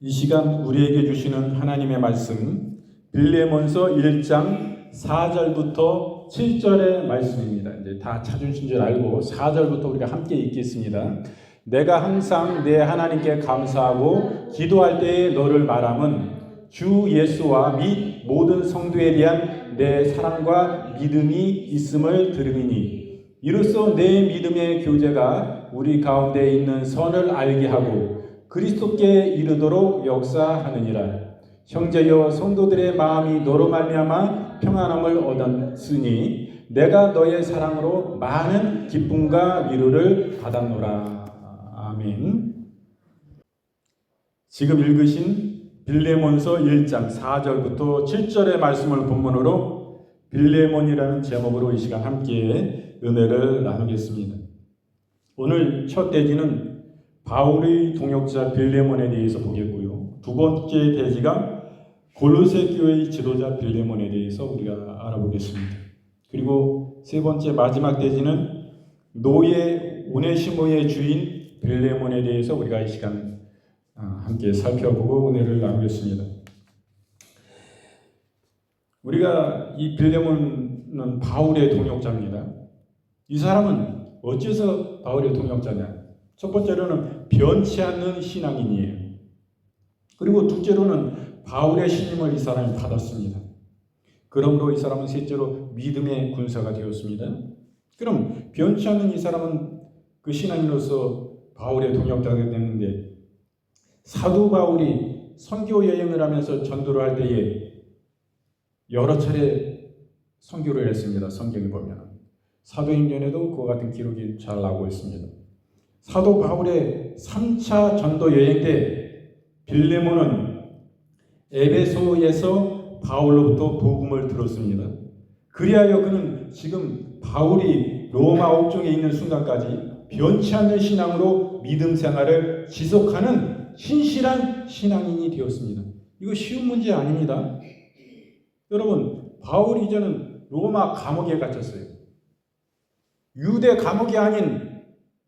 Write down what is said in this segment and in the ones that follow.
이 시간 우리에게 주시는 하나님의 말씀 빌레몬서 1장 4절부터 7절의 말씀입니다. 이제 다 찾으신 줄 알고 4절부터 우리가 함께 읽겠습니다. 내가 항상 내 하나님께 감사하고 기도할 때에 너를 말함은 주 예수와 및 모든 성도에 대한 내 사랑과 믿음이 있음을 들음이니 이로써 내 믿음의 교제가 우리 가운데 있는 선을 알게 하고 그리스도께 이르도록 역사하느니라. 형제여 성도들의 마음이 너로 말미암아 평안함을 얻었으니 내가 너의 사랑으로 많은 기쁨과 위로를 받았노라. 아멘. 지금 읽으신 빌레몬서 1장 4절부터 7절의 말씀을 본문으로 빌레몬이라는 제목으로 이 시간 함께 은혜를 나누겠습니다. 오늘 첫 대지는 바울의 동역자 빌레몬에 대해서 보겠고요. 두 번째 대지가 골로새 교회의 지도자 빌레몬에 대해서 우리가 알아보겠습니다. 그리고 세 번째 마지막 대지는 노예 오네시모의 주인 빌레몬에 대해서 우리가 이 시간 함께 살펴보고 은혜를 나누겠습니다. 우리가 이 빌레몬은 바울의 동역자입니다. 이 사람은 어째서 바울의 동역자냐? 첫 번째로는 변치 않는 신앙인이에요. 그리고 둘째로는 바울의 신임을 이 사람이 받았습니다. 그러므로 이 사람은 셋째로 믿음의 군사가 되었습니다. 그럼 변치 않는 이 사람은 그 신앙인으로서 바울의 동역자가 됐는데 사도 바울이 선교 여행을 하면서 전도를 할 때에 여러 차례 선교를 했습니다. 성경에 보면 사도행전에도 그와 같은 기록이 잘 나오고 있습니다. 사도 바울의 3차 전도 여행 때 빌레몬은 에베소에서 바울로부터 복음을 들었습니다. 그리하여 그는 지금 바울이 로마 옥중에 있는 순간까지 변치 않는 신앙으로 믿음 생활을 지속하는 신실한 신앙인이 되었습니다. 이거 쉬운 문제 아닙니다. 여러분, 바울이 이제는 로마 감옥에 갇혔어요. 유대 감옥이 아닌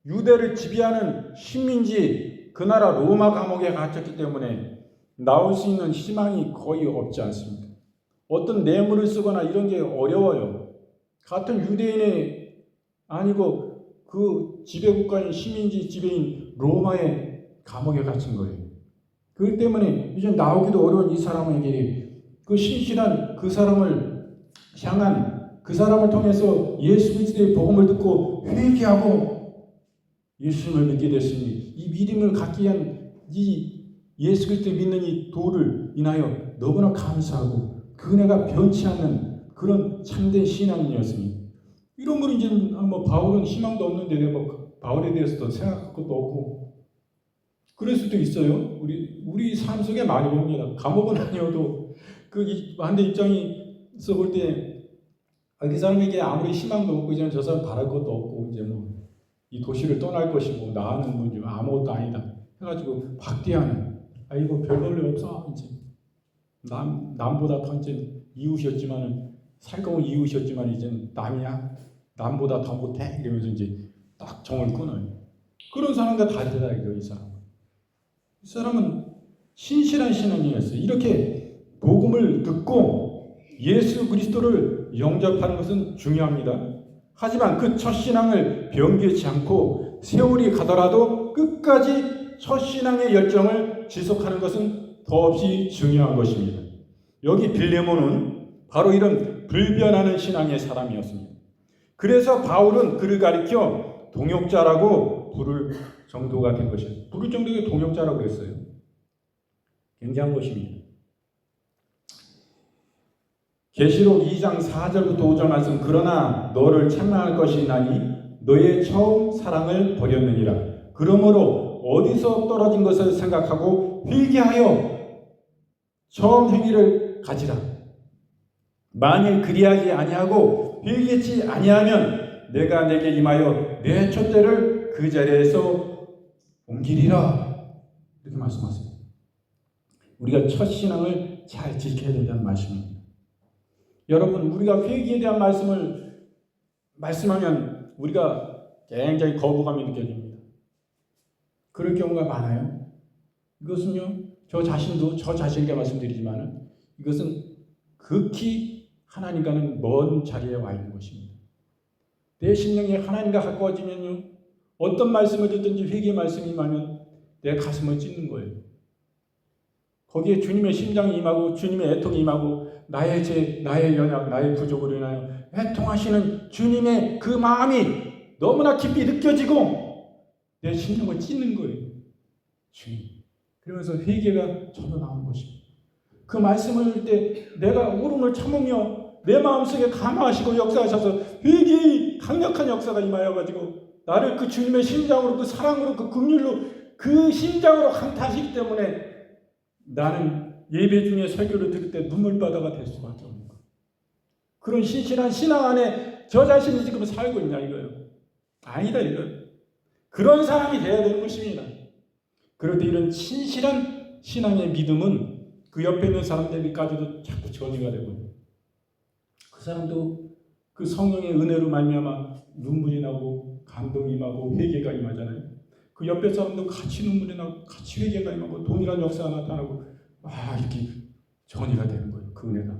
유대를 지배하는 식민지 그 나라 로마 감옥에 갇혔기 때문에 나올 수 있는 희망이 거의 없지 않습니다. 어떤 뇌물을 쓰거나 이런 게 어려워요. 같은 유대인이 아니고 그 지배국가인 식민지 지배인 로마의 감옥에 갇힌 거예요. 그렇기 때문에 이제 나오기도 어려운 이 사람에게 그 신실한 그 사람을 향한 그 사람을 통해서 예수 그리스도의 복음을 듣고 회개하고 예수님을 믿게 됐으니 이 믿음을 갖기 위한 이 예수 그리스도를 믿는 이 도를 인하여 너무나 감사하고 그 은혜가 변치 않는 그런 참된 신앙인이었습니다. 이러므로 이제 뭐 바울은 희망도 없는데 뭐 바울에 대해서도 생각할 것도 없고 그럴 수도 있어요. 우리 삶 속에 많이 봅니다. 감옥은 아니어도 그 반대 입장에서 볼 때 이 사람에게 아무리 희망도 없고 이제는 저 사람 바랄 것도 없고 이제 뭐 이 도시를 떠날 것이고 나는 뭐 아무것도 아니다 해가지고 박대하는 이거 별 볼일 없어 이제 남보다 더 이제 이웃이었지만은 살거운 이웃이었지만 이제는 남이야 남보다 더 못해 이러면서 이제 딱 정을 끊어요. 그런 사람과 다르다 이거 이 사람은 신실한 신앙이었어요. 이렇게 복음을 듣고 예수 그리스도를 영접하는 것은 중요합니다. 하지만 그 첫 신앙을 변개치 않고 세월이 가더라도 끝까지 첫 신앙의 열정을 지속하는 것은 더없이 중요한 것입니다. 여기 빌레몬은 바로 이런 불변하는 신앙의 사람이었습니다. 그래서 바울은 그를 가리켜 동역자라고 부를 정도가 된 것이에요. 부를 정도의 동역자라고 했어요. 굉장한 것입니다. 계시록 2장 4절부터 5절 말씀 그러나 너를 책망할 것이 있나니 너의 처음 사랑을 버렸느니라. 그러므로 어디서 떨어진 것을 생각하고 회개하여 처음 행위를 가지라. 만일 그리하지 아니하고 회개치 아니하면 내가 내게 임하여 내 촛대를 그 자리에서 옮기리라. 이렇게 말씀하세요. 우리가 첫 신앙을 잘 지켜야 된다는 말씀입니다. 여러분, 우리가 회개에 대한 말씀을 말씀하면 우리가 굉장히 거부감이 느껴집니다. 그럴 경우가 많아요. 이것은요, 저 자신도 저 자신에게 말씀드리지만 이것은 극히 하나님과는 먼 자리에 와 있는 것입니다. 내 심령이 하나님과 가까워지면요, 어떤 말씀을 듣든지 회개의 말씀이 임하면 내 가슴을 찢는 거예요. 거기에 주님의 심장이 임하고 주님의 애통이 임하고 나의 죄, 나의 연약, 나의 부족으로 인하여 애통하시는 주님의 그 마음이 너무나 깊이 느껴지고 내 심령을 찢는 거예요. 주님. 그러면서 회개가 저로 나오는 것입니다. 그 말씀을 할 때 내가 울음을 참으며 내 마음속에 감화하시고 역사하셔서 회개의 강력한 역사가 임하여가지고 나를 그 주님의 심장으로, 그 사랑으로, 그 긍휼로, 그 심장으로 강타하시기 때문에 나는 예배 중에 설교를 들을 때 눈물바다가 될 수밖에 없는 거예요. 그런 신실한 신앙 안에 저 자신이 지금 살고 있냐 이거예요. 아니다 이거예요. 그런 사람이 되어야 되는 것입니다. 그럴 때 이런 신실한 신앙의 믿음은 그 옆에 있는 사람들까지도 자꾸 전이가 되고 그 사람도 그 성령의 은혜로 말미암아 눈물이 나고 감동이 임하고 회개가 임하잖아요. 그 옆에 사람도 같이 눈물이 나고 같이 회개가 임하고 동일한 역사가 나타나고 이렇게 전이가 되는 거예요. 그 은혜가.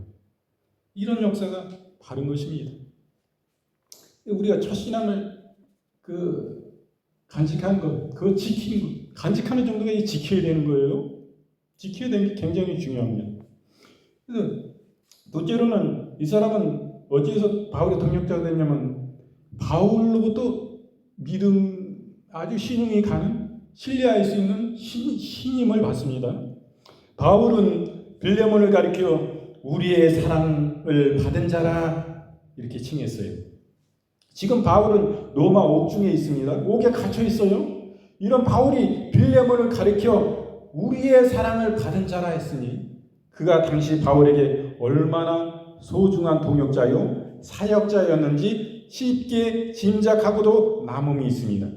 이런 역사가 바른 것입니다. 우리가 첫 신앙을 간직하는 것, 그거 지키는 것, 간직하는 정도가 지켜야 되는 거예요. 지켜야 되는 게 굉장히 중요합니다. 그래서 둘째로는 이 사람은 어디에서 바울의 동역자가 됐냐면 바울로부터 믿음 아주 신용이 가는 신뢰할 수 있는 신임을 받습니다. 바울은 빌레몬을 가리켜 우리의 사랑을 받은 자라 이렇게 칭했어요. 지금 바울은 로마 옥중에 있습니다. 옥에 갇혀 있어요. 이런 바울이 빌레몬을 가리켜 우리의 사랑을 받은 자라 했으니 그가 당시 바울에게 얼마나 소중한 동역자요 사역자였는지 쉽게 짐작하고도 남음이 있습니다.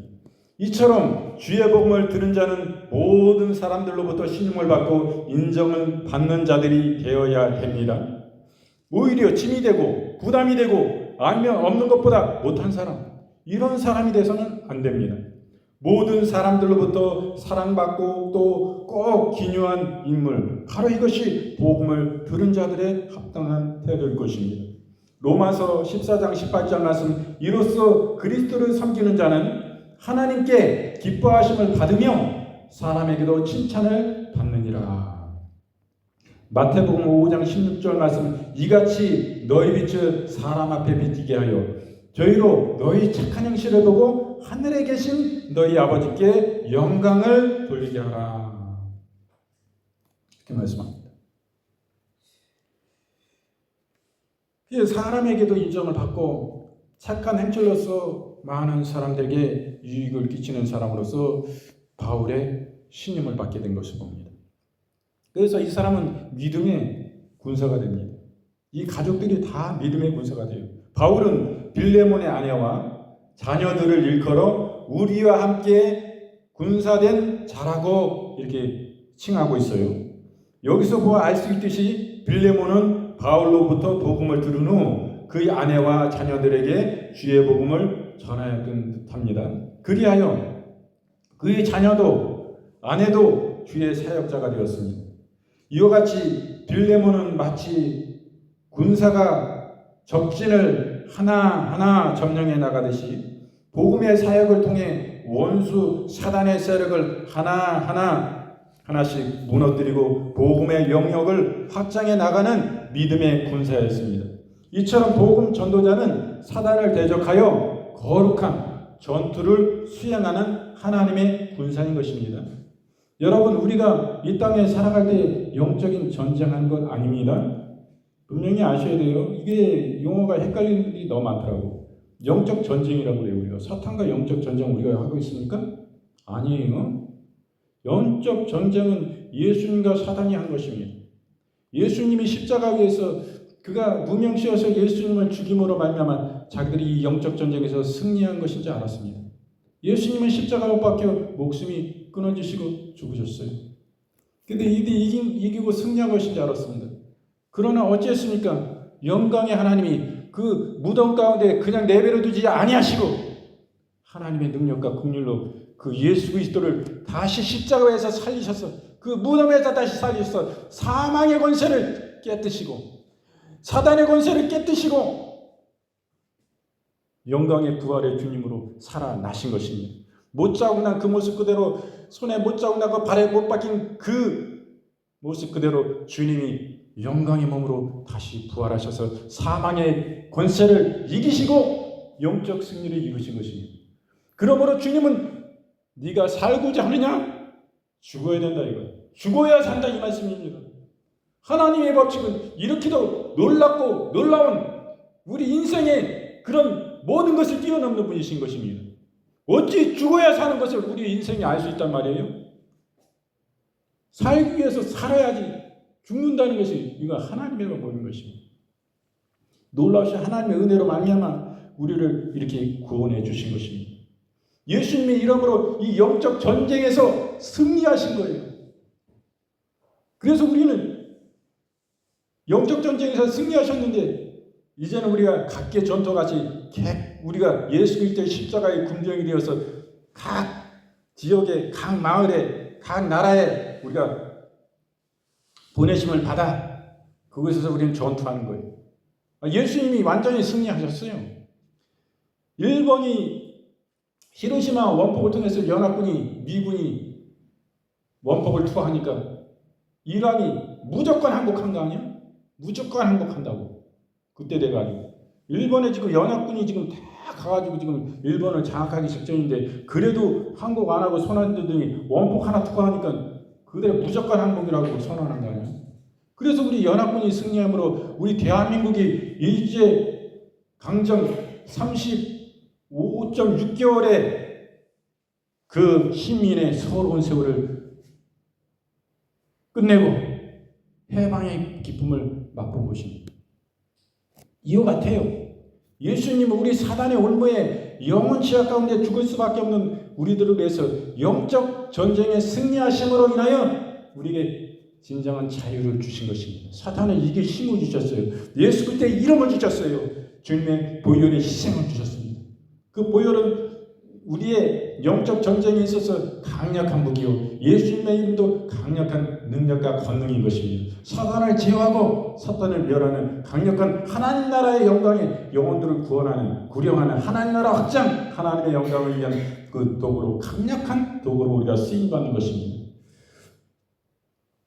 이처럼 주의 복음을 들은 자는 모든 사람들로부터 신임을 받고 인정을 받는 자들이 되어야 됩니다. 오히려 짐이 되고 부담이 되고 아니면 없는 것보다 못한 사람, 이런 사람이 돼서는 안 됩니다. 모든 사람들로부터 사랑받고 또 꼭 기묘한 인물, 바로 이것이 복음을 들은 자들의 합당한 태도일 것입니다. 로마서 14장 18절 말씀, 이로써 그리스도를 섬기는 자는 하나님께 기뻐하심을 받으며 사람에게도 칭찬을 받느니라. 마태복음 5장 16절 말씀, 이같이 너희 빛을 사람 앞에 비치게 하여 저희로 너희 착한 행실을 보고 하늘에 계신 너희 아버지께 영광을 돌리게 하라. 이렇게 말씀합니다. 사람에게도 인정을 받고 착한 행실로서 많은 사람들에게 유익을 끼치는 사람으로서 바울의 신임을 받게 된 것을 봅니다. 그래서 이 사람은 믿음의 군사가 됩니다. 이 가족들이 다 믿음의 군사가 돼요. 바울은 빌레몬의 아내와 자녀들을 일컬어 우리와 함께 군사된 자라고 이렇게 칭하고 있어요. 여기서 보아 알 수 있듯이 빌레몬은 바울로부터 복음을 들은 후 그의 아내와 자녀들에게 주의 복음을 전하였던 듯합니다. 그리하여 그의 자녀도 아내도 주의 사역자가 되었습니다. 이와 같이 빌레몬은 마치 군사가 적진을 하나하나 점령해 나가듯이 복음의 사역을 통해 원수 사단의 세력을 하나씩 무너뜨리고 복음의 영역을 확장해 나가는 믿음의 군사였습니다. 이처럼 복음 전도자는 사단을 대적하여 거룩한 전투를 수행하는 하나님의 군사인 것입니다. 여러분, 우리가 이 땅에 살아갈 때 영적인 전쟁하는 것 아닙니다. 분명히 아셔야 돼요. 이게 용어가 헷갈리는 일이 너무 많더라고. 영적 전쟁이라고 그래요. 우리가 사탄과 영적 전쟁 우리가 하고 있습니까? 아니에요. 영적 전쟁은 예수님과 사단이 한 것입니다. 예수님이 십자가 위에서 그가 무명시여서 예수님을 죽임으로 말미암아 자기들이 이 영적 전쟁에서 승리한 것인지 알았습니다. 예수님은 십자가 못 박혀 목숨이 끊어지시고 죽으셨어요. 근데 이기고 승리한 것인지 알았습니다. 그러나 어찌했습니까? 영광의 하나님이 그 무덤 가운데 그냥 내버려 두지 아니하시고 하나님의 능력과 긍휼로 그 예수 그리스도를 다시 십자가에서 살리셔서 그 무덤에서 다시 살리셔서 사망의 권세를 깨뜨시고 사단의 권세를 깨뜨시고 영광의 부활의 주님으로 살아나신 것입니다. 못 자국 난 그 모습 그대로, 손에 못 자국 나고 발에 못 박힌 그 모습 그대로 주님이 영광의 몸으로 다시 부활하셔서 사망의 권세를 이기시고 영적 승리를 이루신 것입니다. 그러므로 주님은 네가 살고자 하느냐? 죽어야 된다 이거예요. 죽어야 산다 이 말씀입니다. 하나님의 법칙은 이렇게도 놀랍고 놀라운 우리 인생의 그런 모든 것을 뛰어넘는 분이신 것입니다. 어찌 죽어야 사는 것을 우리 인생이 알 수 있단 말이에요? 살기 위해서 살아야지 죽는다는 것이 이거 하나님의 법인 것입니다. 놀라우신 하나님의 은혜로 말미암아 우리를 이렇게 구원해 주신 것입니다. 예수님의 이름으로 이 영적 전쟁에서 승리하신 거예요. 그래서 우리는 영적 전쟁에서 승리하셨는데 이제는 우리가 각계 전투같이 우리가 예수 그리스도의 십자가의 군병이 되어서 각 지역에, 각 마을에, 각 나라에 우리가 보내심을 받아 그곳에서 우리는 전투하는 거예요. 예수님이 완전히 승리하셨어요. 일본이 히로시마 원폭을 통해서 연합군이, 미군이 원폭을 투하하니까 이란이 무조건 항복한 거 아니야? 무조건 항복한다고. 그때 돼가지고 일본에 지금 연합군이 지금 다 가가지고 지금 일본을 장악하기 직전인데 그래도 항복 안 하고 선언되더니 원폭 하나 투하하니까 그대로 무조건 항복이라고 선언한 거 아니야? 그래서 우리 연합군이 승리함으로 우리 대한민국이 일제 강점 35.6개월의 그 시민의 서러운 세월을 끝내고 해방의 기쁨을 맛본 것입니다. 이와 같아요. 예수님은 우리 사단의 올무에 영원 지하 가운데 죽을 수밖에 없는 우리들을 위해서 영적 전쟁에 승리하심으로 인하여 우리에게 진정한 자유를 주신 것입니다. 사탄을 이길 힘을 주셨어요. 예수 그리스도의 이름을 주셨어요. 주님의 보혈의 희생을 주셨습니다. 그 보혈은 우리의 영적 전쟁에 있어서 강력한 무기요, 예수님의 이름도 강력한 능력과 권능인 것입니다. 사단을 제어하고 사단을 멸하는 강력한 하나님 나라의 영광의 영혼들을 구원하는, 구령하는 하나님 나라 확장, 하나님의 영광을 위한 그 도구로, 강력한 도구로 우리가 쓰임받는 것입니다.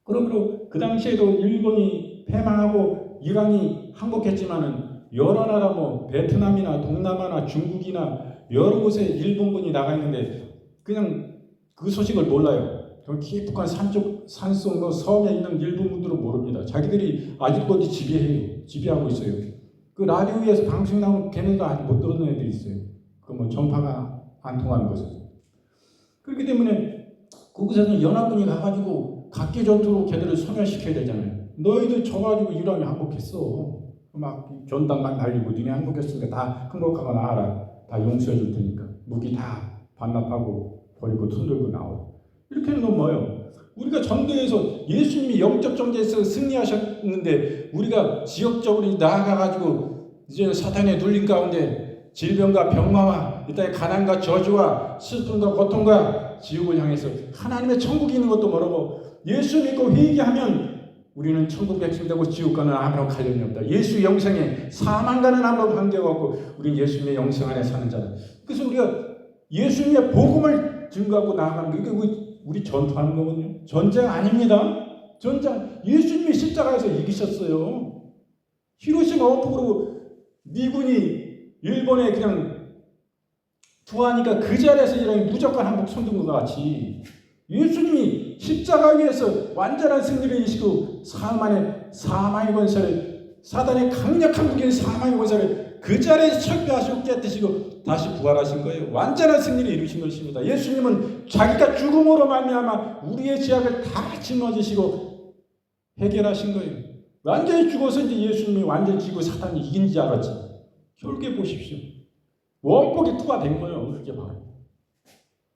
그러므로 그 당시에도 일본이 패망하고 이란이 항복했지만은 여러 나라 베트남이나 동남아나 중국이나 여러 곳에 일본군이 나가 있는데 그냥 그 소식을 몰라요. 깊숙한 산속 섬에 있는 일본군들은 모릅니다. 자기들이 아직도 어디 지배하고 있어요. 그 라디오에서 방송 나오는 걔네도 아직 못 들었는 애들이 있어요. 그 전파가 안 통하는 곳에서. 그렇기 때문에 그곳에서는 연합군이 가가지고 각계 전투로 걔들을 소멸시켜야 되잖아요. 너희들 져가지고 이란이 항복했어. 막 전당만 날리고 니네 항복했으니까 다 항복하고 나와라. 다 용서해 줄 테니까. 무기 다 반납하고 버리고 손 들고 나와. 이렇게 하는 건 뭐예요? 우리가 전도에서 예수님이 영적 전쟁에서 승리하셨는데 우리가 지역적으로 나아가가지고 이제 사탄의 눌림 가운데 질병과 병마와 이 땅의 가난과 저주와 슬픔과 고통과 지옥을 향해서 하나님의 천국이 있는 것도 모르고 예수 믿고 회개하면 우리는 천국 백성 되고 지옥과는 아무런 관련이 없다. 예수 영생에 사망과는 아무런 관계가 없고 우리는 예수님의 영생 안에 사는 자다. 그래서 우리가 예수님의 복음을 증거하고 나아가는 게 우리 전투하는 거거든요. 전쟁 아닙니다. 전쟁, 예수님이 십자가에서 이기셨어요. 히로시마 원폭으로 미군이 일본에 그냥 투하하니까 그 자리에서 이런 무조건 항복 손든 것 같이 예수님이 십자가 위에서 완전한 승리를 이시고 사망의 권세를, 사단의 강력한 무기인 사망의 권세를 그 자리에서 철폐하시고 깨뜨리시고 다시 부활하신 거예요. 완전한 승리를 이루신 것입니다. 예수님은 자기가 죽음으로 말미암아 우리의 죄악을 다 짊어지시고 해결하신 거예요. 완전히 죽어서 이제 예수님이 완전히 지고 사탄이 이긴 줄 알았지. 결국에 보십시오. 원폭이 투하된 거예요. 그게 바로.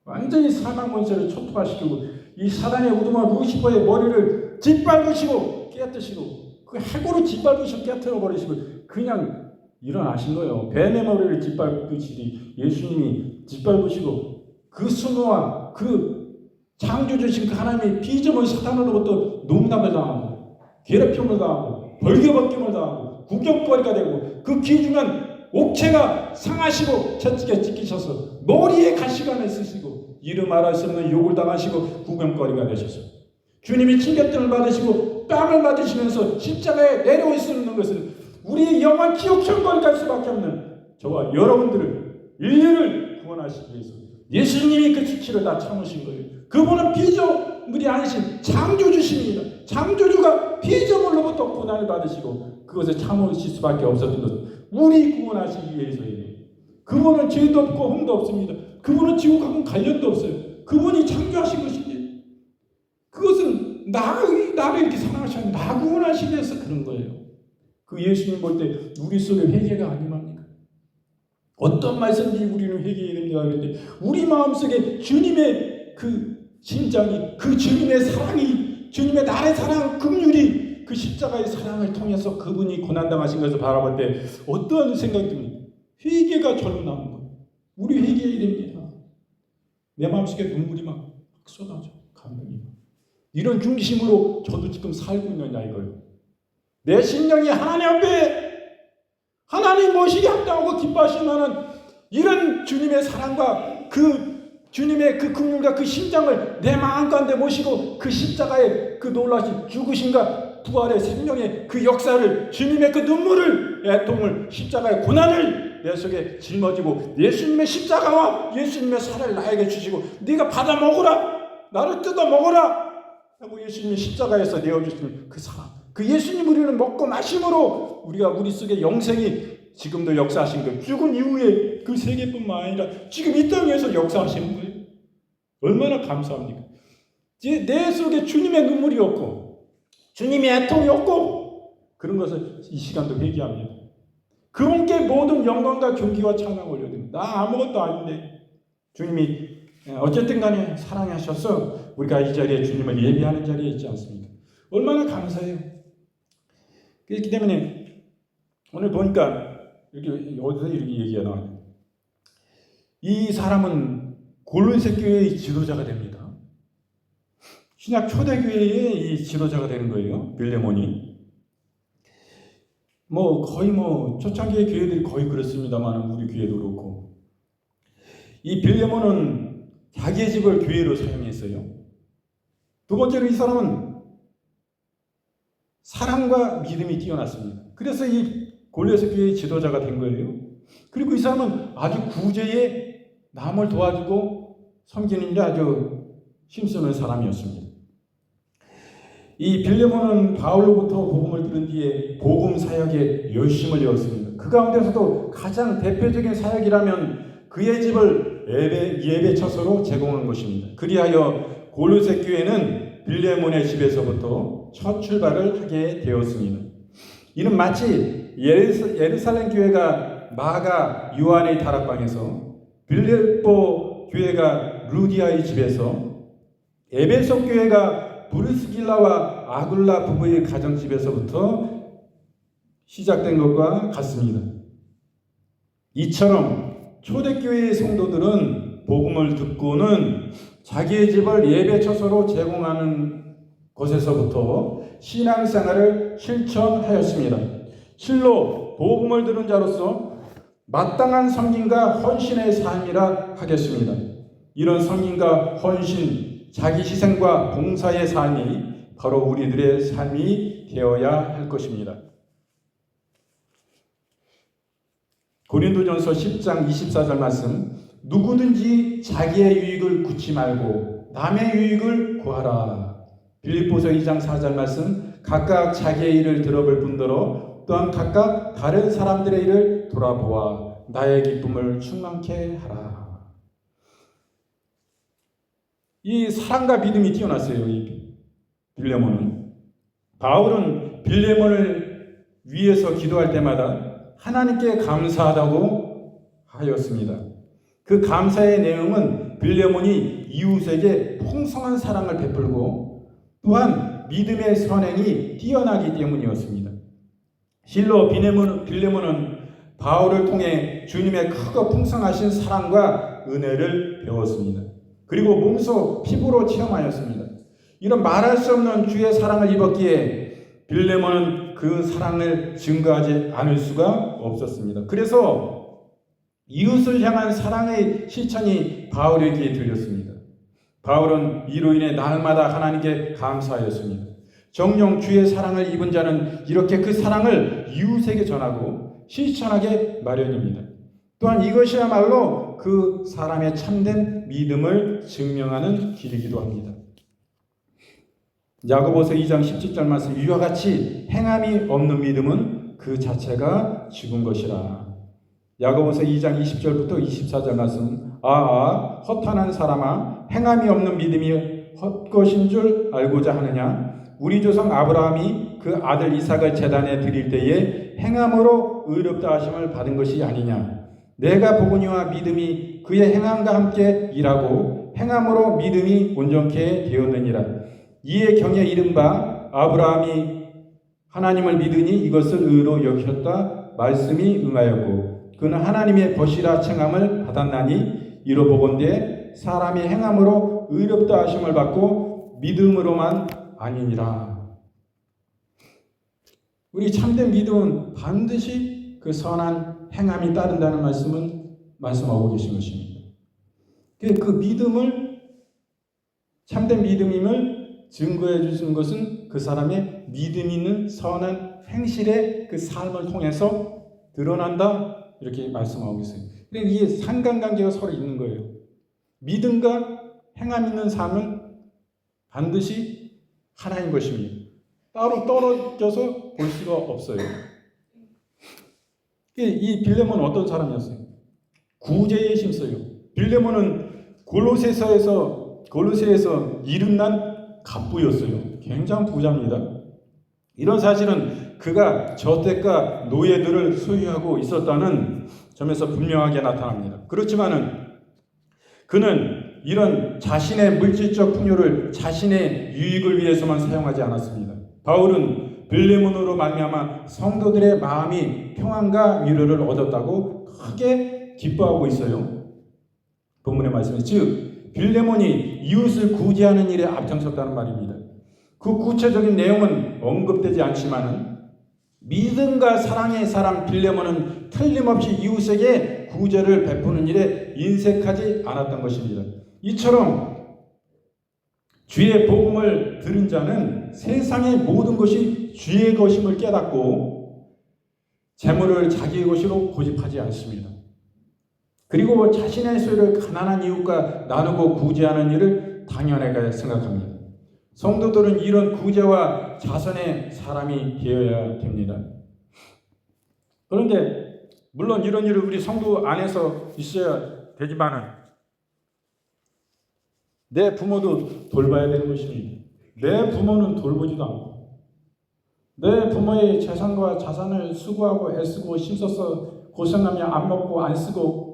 완전히 사망 권세를 초토화시키고 이 사단의 우두머리 루시퍼의 머리를 짓밟으시고 깨뜨시고 그 해고로 짓밟으시고 깨뜨려 버리시고 그냥 일어나신 거예요. 뱀의 머리를 짓밟듯이 예수님이 짓밟으시고 그 수모와 그 창조주신 그 하나님의 피조물 사탄으로부터 농담을 당하고 괴롭힘을 당하고 벌겨벗김을 당하고 구경거리가 되고 그 귀중한 옥체가 상하시고 채찍에 찢기셔서 머리에 가시관을 쓰시고 이름 알할 수 없는 욕을 당하시고 구경거리가 되셔서 주님이 징계등을 받으시고 뺨을 맞으시면서 십자가에 내려오시는 것은 우리의 영원 기억천국을 갈 수밖에 없는 저와 여러분들을 인류를 구원하시기 위해서 예수님이 그 수치를 다 참으신 거예요. 그분은 피조물이 아니신 창조주십니다. 창조주가 피조물로부터 고난을 받으시고 그것을 참으실 수밖에 없었던 것. 우리 구원하시기 위해서예요. 그분은 죄도 없고 흠도 없습니다. 그분은 지옥하고는 관련도 없어요. 그분이 창조하신 것인데 그것은 나를 이렇게 사랑하시는 나 구원하시기 위해서 그런 거예요. 그 예수님 볼 때 우리 속에 회개가 아니랍니까? 어떤 말씀인지 우리는 회개해야 됩니다. 그런데 우리 마음속에 주님의 그 심장이 그 주님의 사랑이 주님의 나의 사랑 긍휼이 그 십자가의 사랑을 통해서 그분이 고난당하신 것을 바라볼 때 어떠한 생각이 듭니까? 회개가 절로 나오는 거예요. 우리 회개해야 됩니다. 내 마음속에 눈물이 막 쏟아져. 감동이. 이런 중심으로 저도 지금 살고 있느냐 이거예요. 내 심령이 하나님 앞에 하나님 모시기 합당하고 기뻐하시는 이런 주님의 사랑과 그 주님의 그 긍휼과 그 심장을 내 마음 가운데 모시고 그 십자가의 그 놀라신 죽으심과 부활의 생명의 그 역사를 주님의 그 눈물을 애통을 십자가의 고난을 내 속에 짊어지고 예수님의 십자가와 예수님의 살을 나에게 주시고 네가 받아 먹으라 나를 뜯어 먹으라 하고 예수님의 십자가에서 내어주신 그 사랑 그 예수님 우리는 먹고 마심으로 우리가 우리 속에 영생이 지금도 역사하신 거 죽은 이후에 그 세계뿐만 아니라 지금 이 땅에서 역사하시는 거예요. 얼마나 감사합니까? 이제 내 속에 주님의 눈물이 없고 주님의 애통이 없고 그런 것을 이 시간도 회개합니다. 그분께 모든 영광과 존귀와 찬양 올려드립니다. 나 아무것도 아닌데 주님이 어쨌든 간에 사랑하셔서 우리가 이 자리에 주님을 예배하는 자리에 있지 않습니까? 얼마나 감사해요. 그렇기 때문에 오늘 보니까 이렇게 어디서 이렇게 얘기가 나와요. 이 사람은 골로새 교회의 지도자가 됩니다. 신약 초대교회의 이 지도자가 되는 거예요. 빌레몬이. 거의 초창기의 교회들이 거의 그렇습니다만 우리 교회도 그렇고 이 빌레몬은 자기의 집을 교회로 사용했어요. 두 번째로 이 사람은 사랑과 믿음이 뛰어났습니다. 그래서 이 골로새 교회의 지도자가 된 거예요. 그리고 이 사람은 아주 구제에 남을 도와주고 섬기는 데 아주 힘쓰는 사람이었습니다. 이 빌레몬은 바울로부터 복음을 들은 뒤에 복음 사역에 열심을 내었습니다. 그 가운데서도 가장 대표적인 사역이라면 그의 집을 예배 처소로 제공한 것입니다. 그리하여 골로새 교회는 빌레몬의 집에서부터 첫 출발을 하게 되었습니다. 이는 마치 예루살렘 교회가 마가 요한의 다락방에서 빌립보 교회가 루디아의 집에서 에베소 교회가 브리스길라와 아굴라 부부의 가정집에서부터 시작된 것과 같습니다. 이처럼 초대교회의 성도들은 복음을 듣고는 자기의 집을 예배 처소로 제공하는 곳에서부터 신앙생활을 실천하였습니다. 실로 복음을 들은 자로서 마땅한 섬김과 헌신의 삶이라 하겠습니다. 이런 섬김과 헌신, 자기 희생과 봉사의 삶이 바로 우리들의 삶이 되어야 할 것입니다. 고린도전서 10장 24절 말씀, 누구든지 자기의 유익을 구치 말고 남의 유익을 구하라. 빌립보서 2장 4절 말씀, 각각 자기의 일을 들어볼 뿐더러 또한 각각 다른 사람들의 일을 돌아보아 나의 기쁨을 충만케 하라. 이 사랑과 믿음이 뛰어났어요. 이 빌레몬은. 바울은 빌레몬을 위해서 기도할 때마다 하나님께 감사하다고 하였습니다. 그 감사의 내용은 빌레몬이 이웃에게 풍성한 사랑을 베풀고 또한 믿음의 선행이 뛰어나기 때문이었습니다. 실로 빌레몬은 바울을 통해 주님의 크고 풍성하신 사랑과 은혜를 배웠습니다. 그리고 몸소 피부로 체험하였습니다. 이런 말할 수 없는 주의 사랑을 입었기에 빌레몬은 그 사랑을 증거하지 않을 수가 없었습니다. 그래서 이웃을 향한 사랑의 실천이 바울에게 들렸습니다. 바울은 이로 인해 날마다 하나님께 감사하였습니다. 정녕 주의 사랑을 입은 자는 이렇게 그 사랑을 이웃에게 전하고 실천하게 마련입니다. 또한 이것이야말로 그 사람의 참된 믿음을 증명하는 길이기도 합니다. 야고보서 2장 17절 말씀, 이와 같이 행함이 없는 믿음은 그 자체가 죽은 것이라. 야고보서 2장 20절부터 24절 말씀, 허탄한 사람아, 행함이 없는 믿음이 헛것인 줄 알고자 하느냐? 우리 조상 아브라함이 그 아들 이삭을 제단에 드릴 때에 행함으로 의롭다 하심을 받은 것이 아니냐? 내가 보거니와 믿음이 그의 행함과 함께 일하고 행함으로 믿음이 온전케 되었느니라. 이에 경에 이른 바 아브라함이 하나님을 믿으니 이것을 의로 여기셨다 말씀이 응하였고 그는 하나님의 벗이라 칭함을 받았나니 이로 보건대 사람이 행함으로 의롭다 하심을 받고 믿음으로만 아니니라. 우리 참된 믿음은 반드시 그 선한 행함이 따른다는 말씀은 말씀하고 계신 것입니다. 그 믿음을 참된 믿음임을 증거해 주시는 것은 그 사람의 믿음 있는 선한 행실의 그 삶을 통해서 드러난다 이렇게 말씀하고 있어요. 그러니까 이게 상관관계가 서로 있는 거예요. 믿음과 행함 있는 삶은 반드시 하나인 것입니다. 따로 떨어져서 볼 수가 없어요. 이 빌레몬은 어떤 사람이었어요? 구제에 힘써요. 빌레몬은 골로새에서 이름난 갑부였어요. 굉장히 부자입니다. 이런 사실은 그가 저택과 노예들을 소유하고 있었다는 점에서 분명하게 나타납니다. 그렇지만은 그는 이런 자신의 물질적 풍요를 자신의 유익을 위해서만 사용하지 않았습니다. 바울은 빌레몬으로 말미암아 성도들의 마음이 평안과 위로를 얻었다고 크게 기뻐하고 있어요. 본문의 말씀이 즉 빌레몬이 이웃을 구제하는 일에 앞장섰다는 말입니다. 그 구체적인 내용은 언급되지 않지만은 믿음과 사랑의 사람 빌레몬은 틀림없이 이웃에게 구제를 베푸는 일에 인색하지 않았던 것입니다. 이처럼 주의 복음을 들은 자는 세상의 모든 것이 주의 것임을 깨닫고 재물을 자기의 것으로 고집하지 않습니다. 그리고 자신의 소유를 가난한 이웃과 나누고 구제하는 일을 당연하게 생각합니다. 성도들은 이런 구제와 자선의 사람이 되어야 됩니다. 그런데 물론 이런 일을 우리 성도 안에서 있어야 되지만은 내 부모도 돌봐야 되는 것입니다. 내 부모는 돌보지도 않고 내 부모의 재산과 자산을 수고하고 애쓰고 힘써서 고생하며 안 먹고 안 쓰고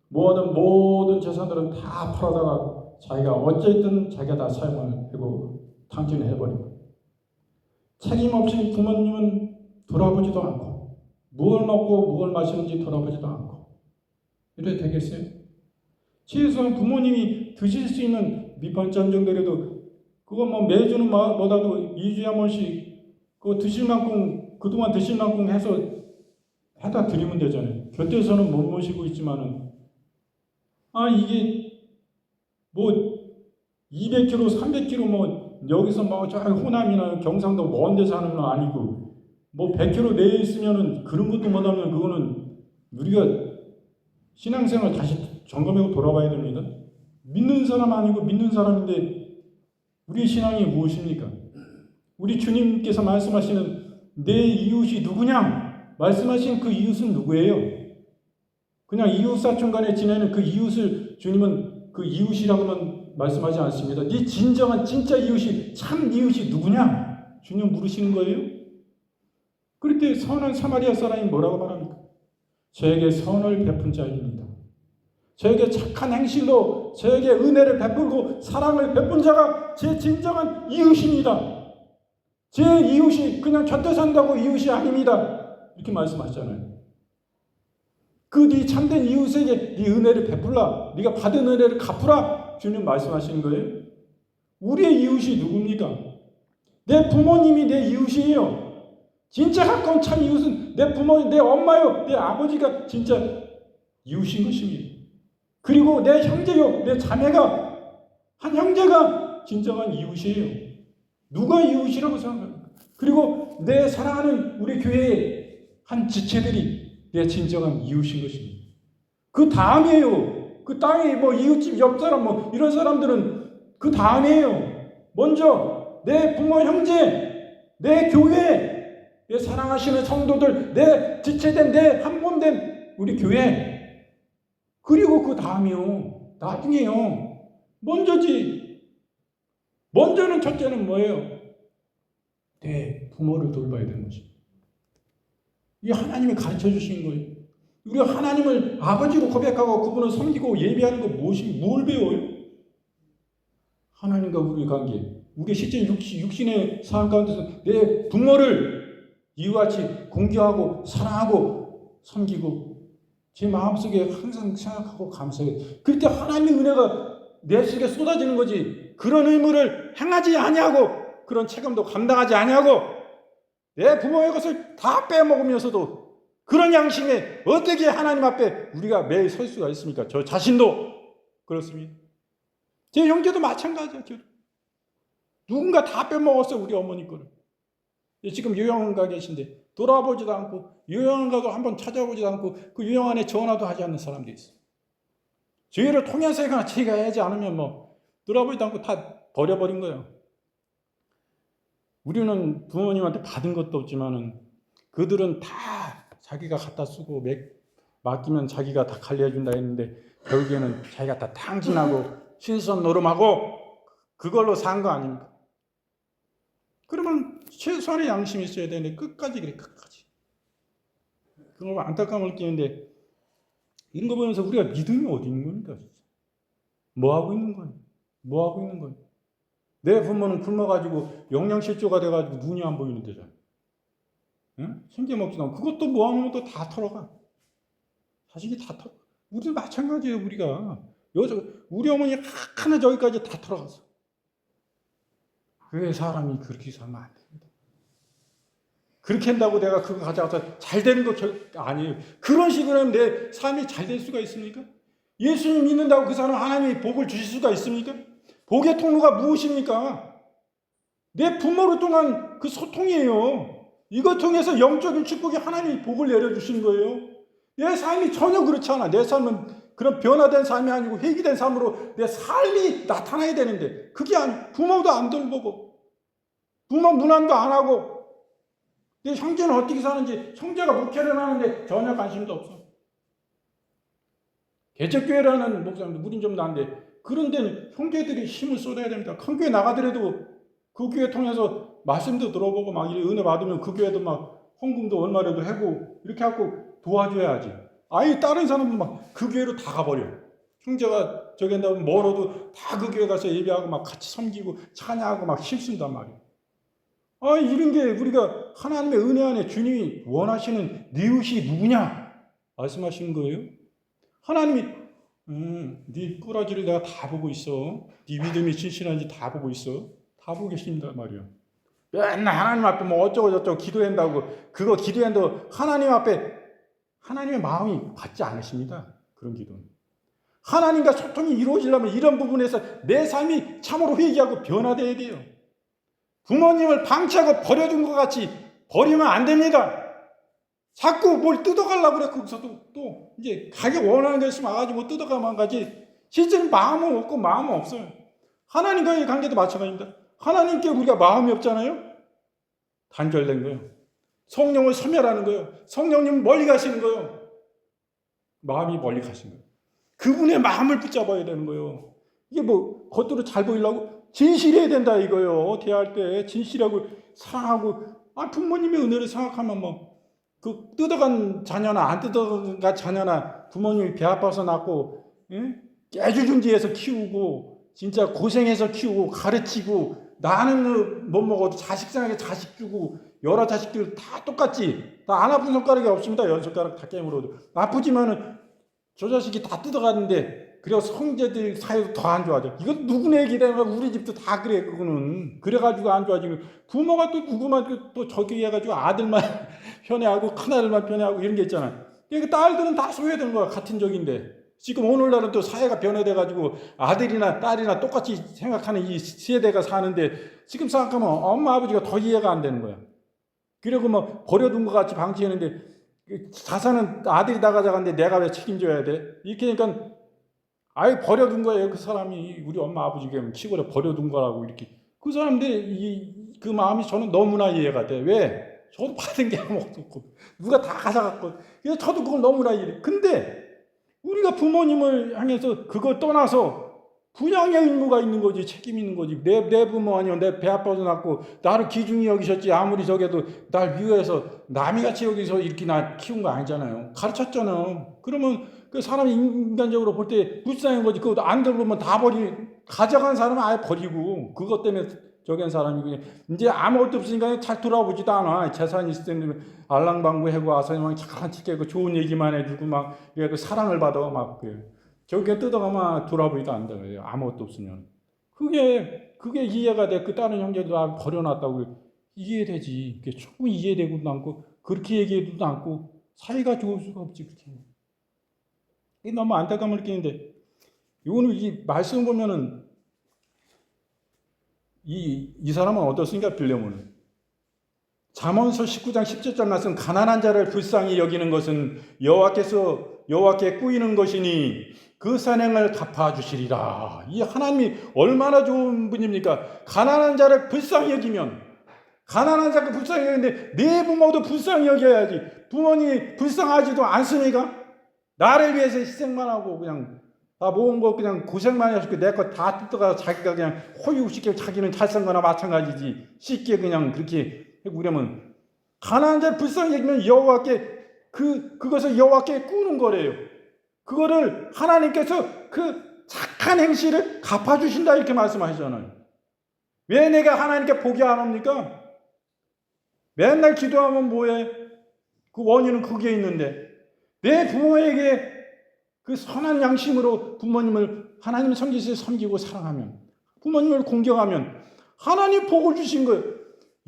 모든 재산들은 다 팔아다가 자기가 어쨌든 자기가 다 사용을 하고 탕진을 해버리고 책임 없이 부모님은 돌아보지도 않고 무엇을 먹고 무엇을 마시는지 돌아보지도 않고 이래도 되겠어요? 최소한 부모님이 드실 수 있는 밑반찬 정도라도 그거 뭐 매주는 뭐라도 2주에 한 번씩 그거 드실 만큼 그동안 드실 만큼 해서 해다 드리면 되잖아요. 곁에서는 못 모시고 있지만은 이게 뭐 200km, 300km 뭐 여기서 뭐 저 호남이나 경상도 먼 데 사는 건 아니고 뭐 100km 내에 있으면은 그런 것도 못하면 그거는 우리가 신앙생활 다시 점검하고 돌아봐야 됩니다. 믿는 사람 아니고 믿는 사람인데 우리 신앙이 무엇입니까? 우리 주님께서 말씀하시는 내 이웃이 누구냐? 말씀하신 그 이웃은 누구예요? 그냥 이웃 사촌 간에 지내는 그 이웃을 주님은 그 이웃이라고만 말씀하지 않습니다. 네 진정한 진짜 이웃이 참 이웃이 누구냐? 주님 물으시는 거예요. 그럴 때 선한 사마리아 사람이 뭐라고 말합니까? 저에게 선을 베푼 자입니다. 저에게 착한 행실로 저에게 은혜를 베풀고 사랑을 베푼 자가 제 진정한 이웃입니다. 제 이웃이 그냥 곁에 산다고 이웃이 아닙니다. 이렇게 말씀하시잖아요. 그 네 참된 이웃에게 네 은혜를 베풀라. 네가 받은 은혜를 갚으라. 주님 말씀하시는 거예요. 우리의 이웃이 누굽니까? 내 부모님이 내 이웃이에요. 진짜 가까운 참 이웃은 내 부모님, 내 엄마요, 내 아버지가 진짜 이웃인 것입니다. 그리고 내 형제요, 내 자매가, 한 형제가 진정한 이웃이에요. 누가 이웃이라고 생각합니까? 그리고 내 사랑하는 우리 교회의 한 지체들이 내 진정한 이웃인 것입니다. 그 다음이에요. 그 땅에 뭐 이웃집 옆 사람 뭐 이런 사람들은 그 다음이에요. 먼저 내 부모 형제, 내 교회, 내 사랑하시는 성도들, 내 지체된 내 한 몸 된 우리 교회. 그리고 그 다음이요. 나중에요. 먼저지. 먼저는 첫째는 뭐예요? 내 부모를 돌봐야 되는 것입니다. 이게 하나님이 가르쳐 주신 거예요. 우리가 하나님을 아버지로 고백하고 그분을 섬기고 예배하는 거 뭘 배워요? 하나님과 우리의 관계. 우리 실제 육신의 삶 가운데서 내 부모를 이와 같이 공경하고 사랑하고 섬기고 제 마음속에 항상 생각하고 감사해요. 그때 하나님의 은혜가 내 속에 쏟아지는 거지. 그런 의무를 행하지 아니하고 그런 책임도 감당하지 아니하고 내 부모의 것을 다 빼먹으면서도 그런 양심에 어떻게 하나님 앞에 우리가 매일 설 수가 있습니까? 저 자신도 그렇습니다. 제 형제도 마찬가지예요. 누군가 다 빼먹었어요. 우리 어머니 거를. 지금 요양원 가 계신데 돌아보지도 않고 요양원 가도 한번 찾아보지도 않고 그 요양원에 전화도 하지 않는 사람도 있어요. 저희를 통해서 제가 하지 않으면 뭐 돌아보지도 않고 다 버려버린 거예요. 우리는 부모님한테 받은 것도 없지만은 그들은 다 자기가 갖다 쓰고 맡기면 자기가 다 관리해준다 했는데 결국에는 자기가 다 탕진하고 신선 노름하고 그걸로 산 거 아닙니까? 그러면 최소한의 양심이 있어야 되는데 끝까지 그래. 끝까지. 그거 안타까움을 느끼는데 이런 거 보면서 우리가 믿음이 어디 있는 겁니까? 진짜? 뭐 하고 있는 거예요? 뭐 하고 있는 거예요? 내 부모는 굶어가지고 영양실조가 돼가지고 눈이 안 보이는 데잖아. 응? 생겨 먹지도 않고 그것도 모아놓으면 또 다 털어가. 자식이 다 털어. 우리도 마찬가지예요. 우리가 우리 어머니 하나 저기까지 다 털어갔어. 왜 사람이 그렇게 살면 안 됩니다. 그렇게 한다고 내가 그거 가져가서 잘 되는 거 아니에요. 그런 식으로 하면 내 삶이 잘 될 수가 있습니까? 예수님 믿는다고 그 사람 하나님이 복을 주실 수가 있습니까? 복의 통로가 무엇입니까? 내 부모를 통한 그 소통이에요. 이것 통해서 영적인 축복이 하나님이 복을 내려주시는 거예요. 내 삶이 전혀 그렇지 않아. 내 삶은 그런 변화된 삶이 아니고 회귀된 삶으로 내 삶이 나타나야 되는데 그게 아니. 부모도 안 돌보고 부모 문안도 안 하고 내 형제는 어떻게 사는지 형제가 목회를 하는데 전혀 관심도 없어. 개척교회라는 목사님도 우린 좀 나은데 그런 데는 형제들이 힘을 쏟아야 됩니다. 큰 교회 나가더라도 그 교회 통해서 말씀도 들어보고 막 은혜 받으면 그 교회도 막 헌금도 얼마라도 하고 이렇게 하고 도와줘야지. 아예 다른 사람은 막 그 교회로 다 가버려. 형제가 저기 한다면 멀어도 다 그 교회 가서 예배하고 막 같이 섬기고 찬양하고 막 힘쓴단 말이야. 이런 게 우리가 하나님의 은혜 안에 주님이 원하시는 네 이웃이 누구냐 말씀하시는 거예요. 하나님이 네 꾸러지를 내가 다 보고 있어. 네 믿음이 진실한지 다 보고 있어. 다 보고 계신다 말이야. 맨날 하나님 앞에 뭐 어쩌고 저쩌고 기도한다고 그거 기도한다고 하나님 앞에 하나님의 마음이 받지 않으십니다. 그런 기도는. 하나님과 소통이 이루어지려면 이런 부분에서 내 삶이 참으로 회개하고 변화되어야 돼요. 부모님을 방치하고 버려준 것 같이 버리면 안 됩니다. 자꾸 뭘 뜯어가려고 그래. 거기서도 또 이제 자기 원하는 게 있으면 와가지고 뭐 뜯어가만 가지. 실제는 마음은 없고 마음은 없어요. 하나님과의 관계도 마찬가지입니다. 하나님께 우리가 마음이 없잖아요. 단절된 거예요. 성령을 소멸하는 거예요. 성령님 멀리 가시는 거예요. 마음이 멀리 가시는 거예요. 그분의 마음을 붙잡아야 되는 거예요. 이게 뭐 겉으로 잘 보이려고 진실해야 된다 이거요. 대할 때 진실하고 사랑하고 부모님의 은혜를 생각하면 뭐 그 뜯어간 자녀나 안 뜯어간 자녀나 부모님이 배 아파서 낳고 깨주중지해서 키우고 진짜 고생해서 키우고 가르치고 나는 못 먹어도 자식 생각에 자식 주고 여러 자식들 다 똑같지. 다 안 아픈 손가락이 없습니다. 10손가락 다 깨물어도 아프지만은 저 자식이 다 뜯어갔는데 그리고 형제들 사이도 더 안 좋아져. 이건 누구네 얘기다. 우리 집도 다 그래. 그거는 그래가지고 안 좋아지는. 부모가 또 누구만 또 저기 해가지고 아들만 편애하고 큰아들만 편애하고 이런 게 있잖아. 그러니까 딸들은 다 소외되는 거야. 같은 적인데. 지금 오늘날은 또 사회가 변화돼가지고 아들이나 딸이나 똑같이 생각하는 이 세대가 사는데 지금 생각하면 엄마 아버지가 더 이해가 안 되는 거야. 그리고 뭐 버려둔 것 같이 방치했는데 자산은 아들이 다 가져갔는데 내가 왜 책임져야 돼? 이렇게 그러니까 아예 버려둔 거예요. 그 사람이 우리 엄마 아버지가 시골에 버려둔 거라고 이렇게 그 사람들의 그 마음이 저는 너무나 이해가 돼. 왜? 저도 받은 게 아무것도 없고 누가 다 가져갔고 그래서 저도 그걸 너무나 이해해. 근데 우리가 부모님을 향해서 그걸 떠나서 부양의 의무가 있는 거지, 책임 있는 거지. 내 부모 아니면 내 배 아파서 낳고 나를 귀중히 여기셨지. 아무리 저게도 날 미워해서 남이같이 여기서 이렇게 나 키운 거 아니잖아요. 가르쳤잖아요. 그러면 그 사람이 인간적으로 볼 때 불쌍한 거지. 그거 안 들어보면 다 가져간 사람은 아예 버리고 그것 때문에 저기 한 사람이 그냥 이제 아무것도 없으니까 잘 돌아보지도 않아. 재산이 있을 때는 알랑방구하고 와서 막 착한 척하고 좋은 얘기만 해주고 막 이래도 사랑을 받아 막 그래. 저게 뜯어가면 돌아보지도 않는다 그래요. 아무것도 없으면. 그게 이해가 돼. 그 다른 형제도 다 버려놨다고 이해되지. 그게 충분히 이해되고도 않고 그렇게 얘기해도 않고 사이가 좋을 수가 없지 그렇게. 이게 너무 안타까움을 느끼는데 이거는 이 말씀 보면은 이 사람은 어떻습니까? 빌레몬은 잠언서 19장 10절 말씀 가난한 자를 불쌍히 여기는 것은 여호와께 꾸이는 것이니 그 산행을 갚아주시리라. 이 하나님이 얼마나 좋은 분입니까? 가난한 자를 불쌍히 여기면 가난한 자를 불쌍히 여기는데 내 부모도 불쌍히 여겨야지. 부모님이 불쌍하지도 않습니까? 나를 위해서 희생만 하고 그냥 다 모은 거 그냥 고생만 해서 내 거 다 뜯어가 자기가 그냥 호의롭게 자기는 잘 산 거나 마찬가지지. 쉽게 그냥 그렇게 우려면 가난한 자를 불쌍히 여기면 그것을 여호와께 꾸는 거래요. 그거를 하나님께서 그 착한 행실을 갚아주신다 이렇게 말씀하시잖아요. 왜 내가 하나님께 복이 안 옵니까? 맨날 기도하면 뭐해? 그 원인은 그게 있는데 내 부모에게 그 선한 양심으로 부모님을 하나님을 섬기고 사랑하면 부모님을 공경하면 하나님 복을 주신 거예요.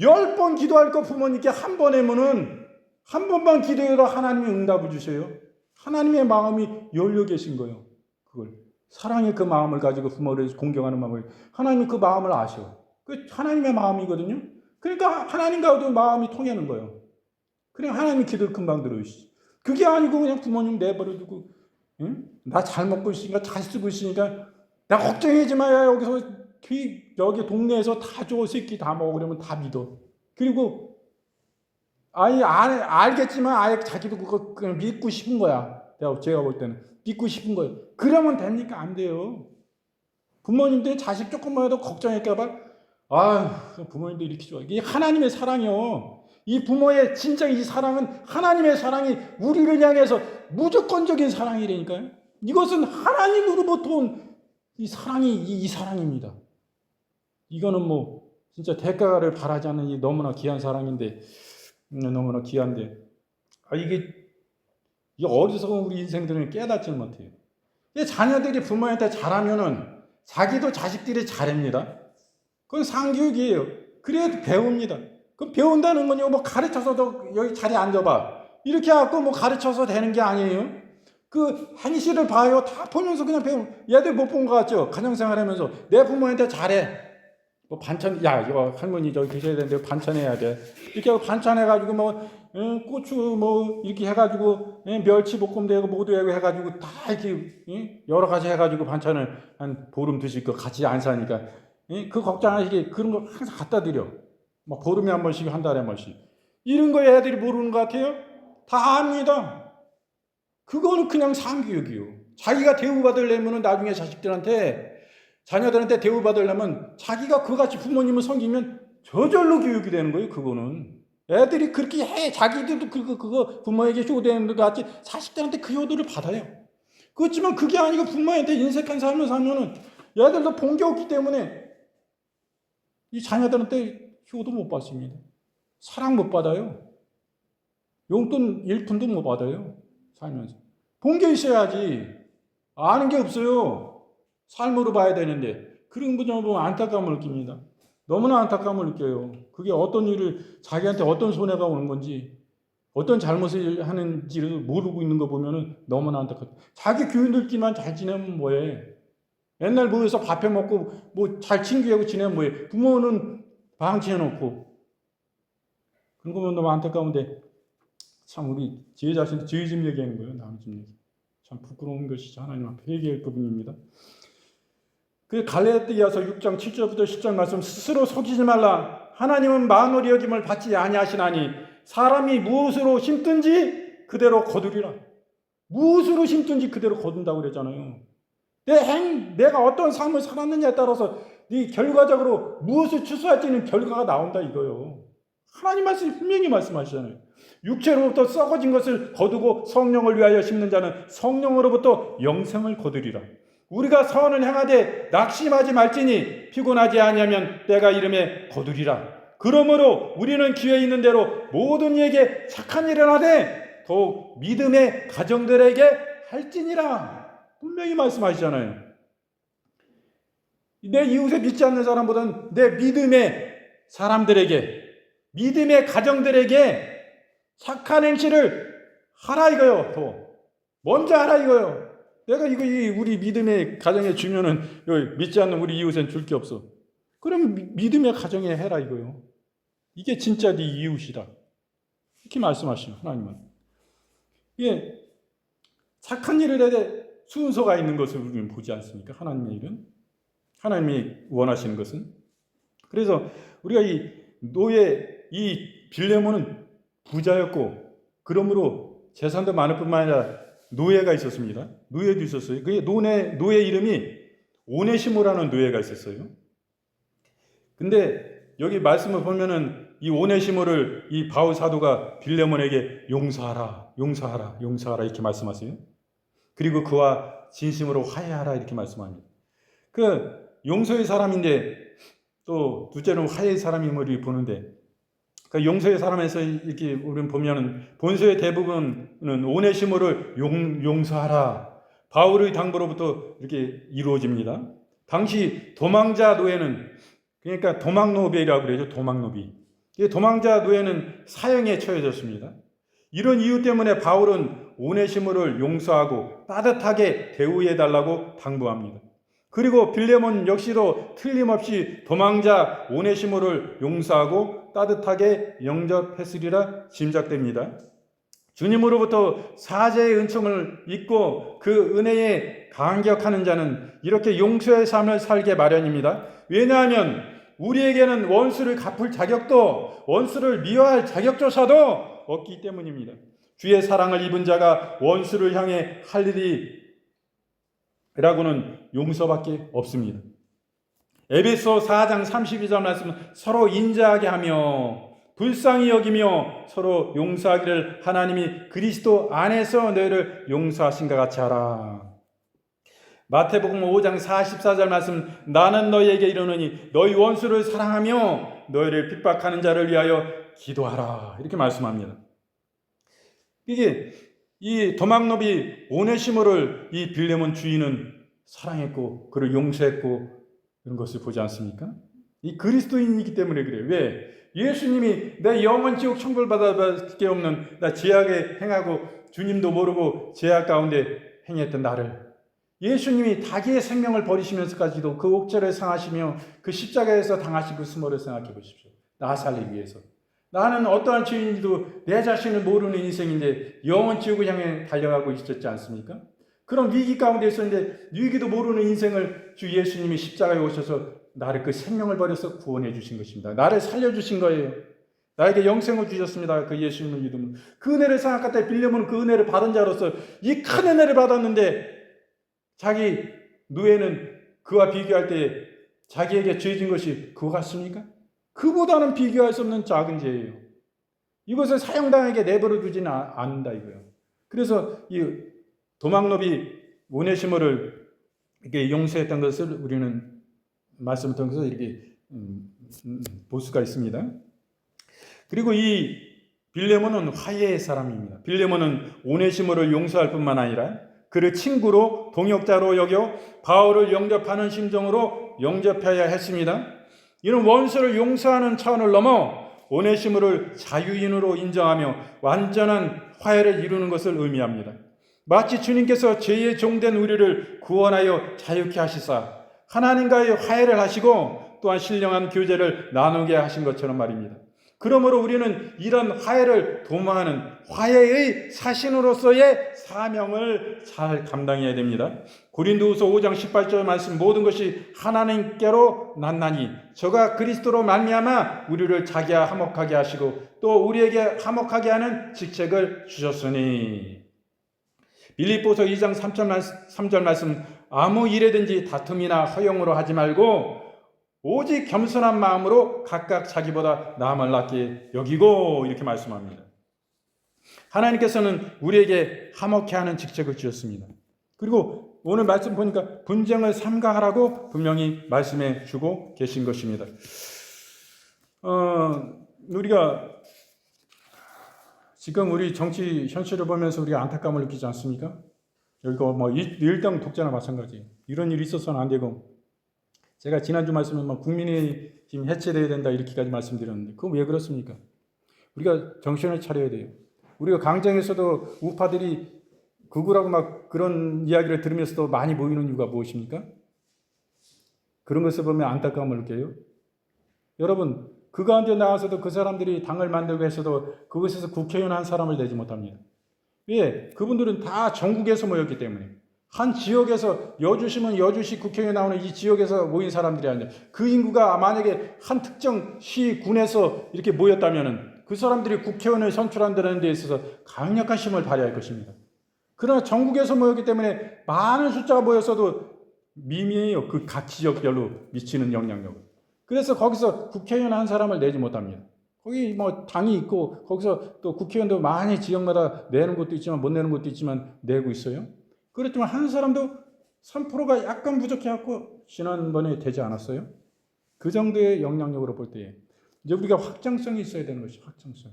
10번 기도할 거 부모님께 한 번 하면은 한 번만 기도해도 하나님이 응답을 주셔요. 하나님의 마음이 열려 계신 거예요. 그걸 사랑의 그 마음을 가지고 부모를 공경하는 마음을 하나님이 그 마음을 아셔. 그 하나님의 마음이거든요. 그러니까 하나님과도 마음이 통하는 거예요. 그냥 하나님이 기도를 금방 들어주시지. 그게 아니고 그냥 부모님 내버려두고 응? 나 잘 먹고 있으니까 잘 쓰고 있으니까 나 걱정하지 마야 여기서 여기 동네에서 다 줘 새끼 다 먹어 그러면 다 믿어. 그리고 아니 알겠지만 아예 자기도 그거 그냥 믿고 싶은 거야. 제가 볼 때는 믿고 싶은 거예요. 그러면 됩니까? 안 돼요. 부모님들 자식 조금만 해도 걱정할까봐 부모님들 이렇게 좋아. 이게 하나님의 사랑이요. 이 부모의 진짜 이 사랑은 하나님의 사랑이 우리를 향해서 무조건적인 사랑이라니까요. 이것은 하나님으로부터 온 이 사랑이 이 사랑입니다. 이거는 뭐 진짜 대가를 바라지 않는 이 너무나 귀한 사랑인데 너무나 귀한데 이게 어리석은 우리 인생들은 깨닫지 못해요. 자녀들이 부모한테 잘하면은 자기도 자식들이 잘합니다. 그건 상교육이에요. 그래도 배웁니다. 그 배운다는 건요, 뭐 가르쳐서도 여기 자리에 앉아봐. 이렇게 해갖고 뭐 가르쳐서 되는 게 아니에요. 그 행실을 봐요. 다 보면서 그냥 얘들 못 본 것 같죠? 가정생활 하면서. 내 부모한테 잘해. 뭐 반찬, 이거 할머니 저기 계셔야 되는데 반찬해야 돼. 이렇게 하고 반찬해가지고 뭐, 고추 뭐 이렇게 해가지고, 멸치 볶음 되고 모두 해가지고 다 이렇게, 여러 가지 해가지고 반찬을 한 보름 드실 거 같이 안 사니까. 그 걱정하시게 그런 거 항상 갖다 드려. 막 보름에 한 번씩, 한 달에 한 번씩. 이런 거 애들이 모르는 것 같아요? 다 압니다. 그거는 그냥 상교육이요. 자기가 대우받으려면 나중에 자녀들한테 대우받으려면 자기가 그같이 부모님을 섬기면 저절로 교육이 되는 거예요, 그거는. 애들이 그렇게 해. 자기들도 그거 부모에게 효도하는 것 같이 자식들한테 그 효도를 받아요. 그렇지만 그게 아니고 부모한테 인색한 삶을 살면은 애들도 본 게 없기 때문에 이 자녀들한테 효도 못 받습니다. 사랑 못 받아요. 용돈 1푼도 못 받아요. 살면서. 본 게 있어야지. 아는 게 없어요. 삶으로 봐야 되는데. 그런 분을 보면 안타까움을 느낍니다. 너무나 안타까움을 느껴요. 그게 어떤 일을, 자기한테 어떤 손해가 오는 건지, 어떤 잘못을 하는지를 모르고 있는 거 보면은 너무나 안타깝다. 자기 교인들끼리만 잘 지내면 뭐해? 맨날 모여서 밥해 먹고 뭐 잘 친구하고 지내면 뭐해? 부모는 방치해놓고. 그런 거 보면 너무 안타까운데, 참 우리 제 자신도 저희 집 얘기하는 거예요. 남의 집 얘기. 참 부끄러운 것이 하나님 앞에 회개할 부분입니다. 그 갈라디아서 6장 7절부터 10절 말씀, 스스로 속이지 말라. 하나님은 만월의 여김을 받지 아니하시나니 사람이 무엇으로 심든지 그대로 거두리라. 무엇으로 심든지 그대로 거둔다고 그랬잖아요. 내가 어떤 삶을 살았느냐에 따라서 이 결과적으로 무엇을 추수할지는 결과가 나온다 이거요. 하나님 말씀이 분명히 말씀하시잖아요. 육체로부터 썩어진 것을 거두고 성령을 위하여 심는 자는 성령으로부터 영생을 거두리라. 우리가 선을 행하되 낙심하지 말지니 피곤하지 아니하면 때가 이름에 거두리라. 그러므로 우리는 기회 있는 대로 모든 이에게 착한 일을 하되 더욱 믿음의 가정들에게 할지니라. 분명히 말씀하시잖아요. 내 이웃에 믿지 않는 사람보다는 내 믿음의 사람들에게, 믿음의 가정들에게 착한 행실을 하라 이거요. 더 먼저 하라 이거요. 내가 이거 우리 믿음의 가정에 주면은 믿지 않는 우리 이웃엔 줄 게 없어. 그럼 믿음의 가정에 해라 이거요. 이게 진짜 네 이웃이다. 이렇게 말씀하시는 하나님은. 이게 착한 일을 해야 돼 순서가 있는 것을 우리는 보지 않습니까? 하나님의 일은. 하나님이 원하시는 것은. 그래서 우리가 이 빌레몬은 부자였고 그러므로 재산도 많을 뿐만 아니라 노예가 있었습니다. 노예도 있었어요. 그 노예 이름이 오네시모라는 노예가 있었어요. 근데 여기 말씀을 보면은 이 오네시모를 이 바울 사도가 빌레몬에게 용서하라 이렇게 말씀하세요. 그리고 그와 진심으로 화해하라 이렇게 말씀합니다. 그 용서의 사람인데 또 둘째는 화해의 사람임을 보는데 그 용서의 사람에서 이렇게 우리는 보면은 본서의 대부분은 오네시모를 용서하라. 바울의 당부로부터 이렇게 이루어집니다. 당시 도망자 노예는 그러니까 도망노비라고 그러죠. 도망노비. 이 도망자 노예는 사형에 처해졌습니다. 이런 이유 때문에 바울은 오네시모를 용서하고 따뜻하게 대우해 달라고 당부합니다. 그리고 빌레몬 역시도 틀림없이 도망자 오네시모를 용서하고 따뜻하게 영접했으리라 짐작됩니다. 주님으로부터 사죄의 은총을 잊고 그 은혜에 감격하는 자는 이렇게 용서의 삶을 살게 마련입니다. 왜냐하면 우리에게는 원수를 갚을 자격도 원수를 미워할 자격조차도 없기 때문입니다. 주의 사랑을 입은 자가 원수를 향해 할 일이 라고는 용서밖에 없습니다. 에베소 4장 32절 말씀은 서로 인자하게 하며 불쌍히 여기며 서로 용서하기를 하나님이 그리스도 안에서 너희를 용서하신 것 같이 하라. 마태복음 5장 44절 말씀 나는 너희에게 이르노니 너희 원수를 사랑하며 너희를 핍박하는 자를 위하여 기도하라 이렇게 말씀합니다. 이게 이 도망노비 오네시모를 이 빌레몬 주인은 사랑했고 그를 용서했고 이런 것을 보지 않습니까? 이 그리스도인이기 때문에 그래요. 왜? 예수님이 내 영원 지옥 천국을 받아볼 게 없는 나 죄악에 행하고 주님도 모르고 죄악 가운데 행했던 나를 예수님이 자기의 생명을 버리시면서까지도 그 옥절을 상하시며 그 십자가에서 당하신 그 수모를 생각해 보십시오. 나 살리기 위해서. 나는 어떠한 죄인지도 내 자신을 모르는 인생인데 영원 지옥을 향해 달려가고 있었지 않습니까? 그런 위기 가운데 있었는데 위기도 모르는 인생을 주 예수님이 십자가에 오셔서 나를 그 생명을 버려서 구원해 주신 것입니다. 나를 살려주신 거예요. 나에게 영생을 주셨습니다. 그 예수님을 믿으면. 그 은혜를 생각할 때 빌레몬은 그 은혜를 받은 자로서 이 큰 은혜를 받았는데 자기 노예는 그와 비교할 때 자기에게 죄진 것이 그거 같습니까? 그보다는 비교할 수 없는 작은 죄예요. 이것을 사형당에게 내버려 두지는 않는다 이거예요. 그래서 이 도망노비 오네시모를 이렇게 용서했던 것을 우리는 말씀을 통해서 이렇게 볼 수가 있습니다. 그리고 이 빌레몬은 화해의 사람입니다. 빌레몬은 오네시모를 용서할 뿐만 아니라 그를 친구로 동역자로 여겨 바울을 영접하는 심정으로 영접해야 했습니다. 이는 원수를 용서하는 차원을 넘어 오네시모를 자유인으로 인정하며 완전한 화해를 이루는 것을 의미합니다. 마치 주님께서 죄의 종된 우리를 구원하여 자유케 하시사 하나님과의 화해를 하시고 또한 신령한 교제를 나누게 하신 것처럼 말입니다. 그러므로 우리는 이런 화해를 도모하는 화해의 사신으로서의 사명을 잘 감당해야 됩니다. 고린도후서 5장 18절 말씀, 모든 것이 하나님께로 났나니 저가 그리스도로 말미암아 우리를 자기와 화목하게 하시고 또 우리에게 화목하게 하는 직책을 주셨으니. 빌립보서 2장 3절 말씀, 아무 일에든지 다툼이나 허용으로 하지 말고 오직 겸손한 마음으로 각각 자기보다 남을 낫게 여기고, 이렇게 말씀합니다. 하나님께서는 우리에게 화목케 하는 직책을 주셨습니다. 그리고 오늘 말씀 보니까 분쟁을 삼가하라고 분명히 말씀해 주고 계신 것입니다. 우리가 지금 우리 정치 현실을 보면서 우리가 안타까움을 느끼지 않습니까? 여기가 뭐 일당 독재나 마찬가지. 이런 일이 있어서는 안 되고, 제가 지난주 말씀에 국민의힘 해체돼야 된다 이렇게까지 말씀드렸는데, 그건 왜 그렇습니까? 우리가 정신을 차려야 돼요. 우리가 강정에서도 우파들이 극우라고 막 그런 이야기를 들으면서도 많이 모이는 이유가 무엇입니까? 그런 것을 보면 안타까움을 느껴요. 여러분, 그 가운데 나와서도 그 사람들이 당을 만들고 해서도 그것에서 국회의원 한 사람을 내지 못합니다. 왜? 그분들은 다 전국에서 모였기 때문에. 한 지역에서 여주시면 여주시 국회의원에 나오는 이 지역에서 모인 사람들이 아니라, 그 인구가 만약에 한 특정 시, 군에서 이렇게 모였다면 그 사람들이 국회의원을 선출한다는 데 있어서 강력한 힘을 발휘할 것입니다. 그러나 전국에서 모였기 때문에 많은 숫자가 모였어도 미미해요. 그 각 지역별로 미치는 영향력을. 그래서 거기서 국회의원 한 사람을 내지 못합니다. 거기 뭐 당이 있고 거기서 또 국회의원도 많이 지역마다 내는 것도 있지만 못 내는 것도 있지만 내고 있어요. 그렇지만 한 사람도 3%가 약간 부족해갖고 지난번에 되지 않았어요? 그 정도의 영향력으로 볼 때 이제 우리가 확장성이 있어야 되는 것이 확장성.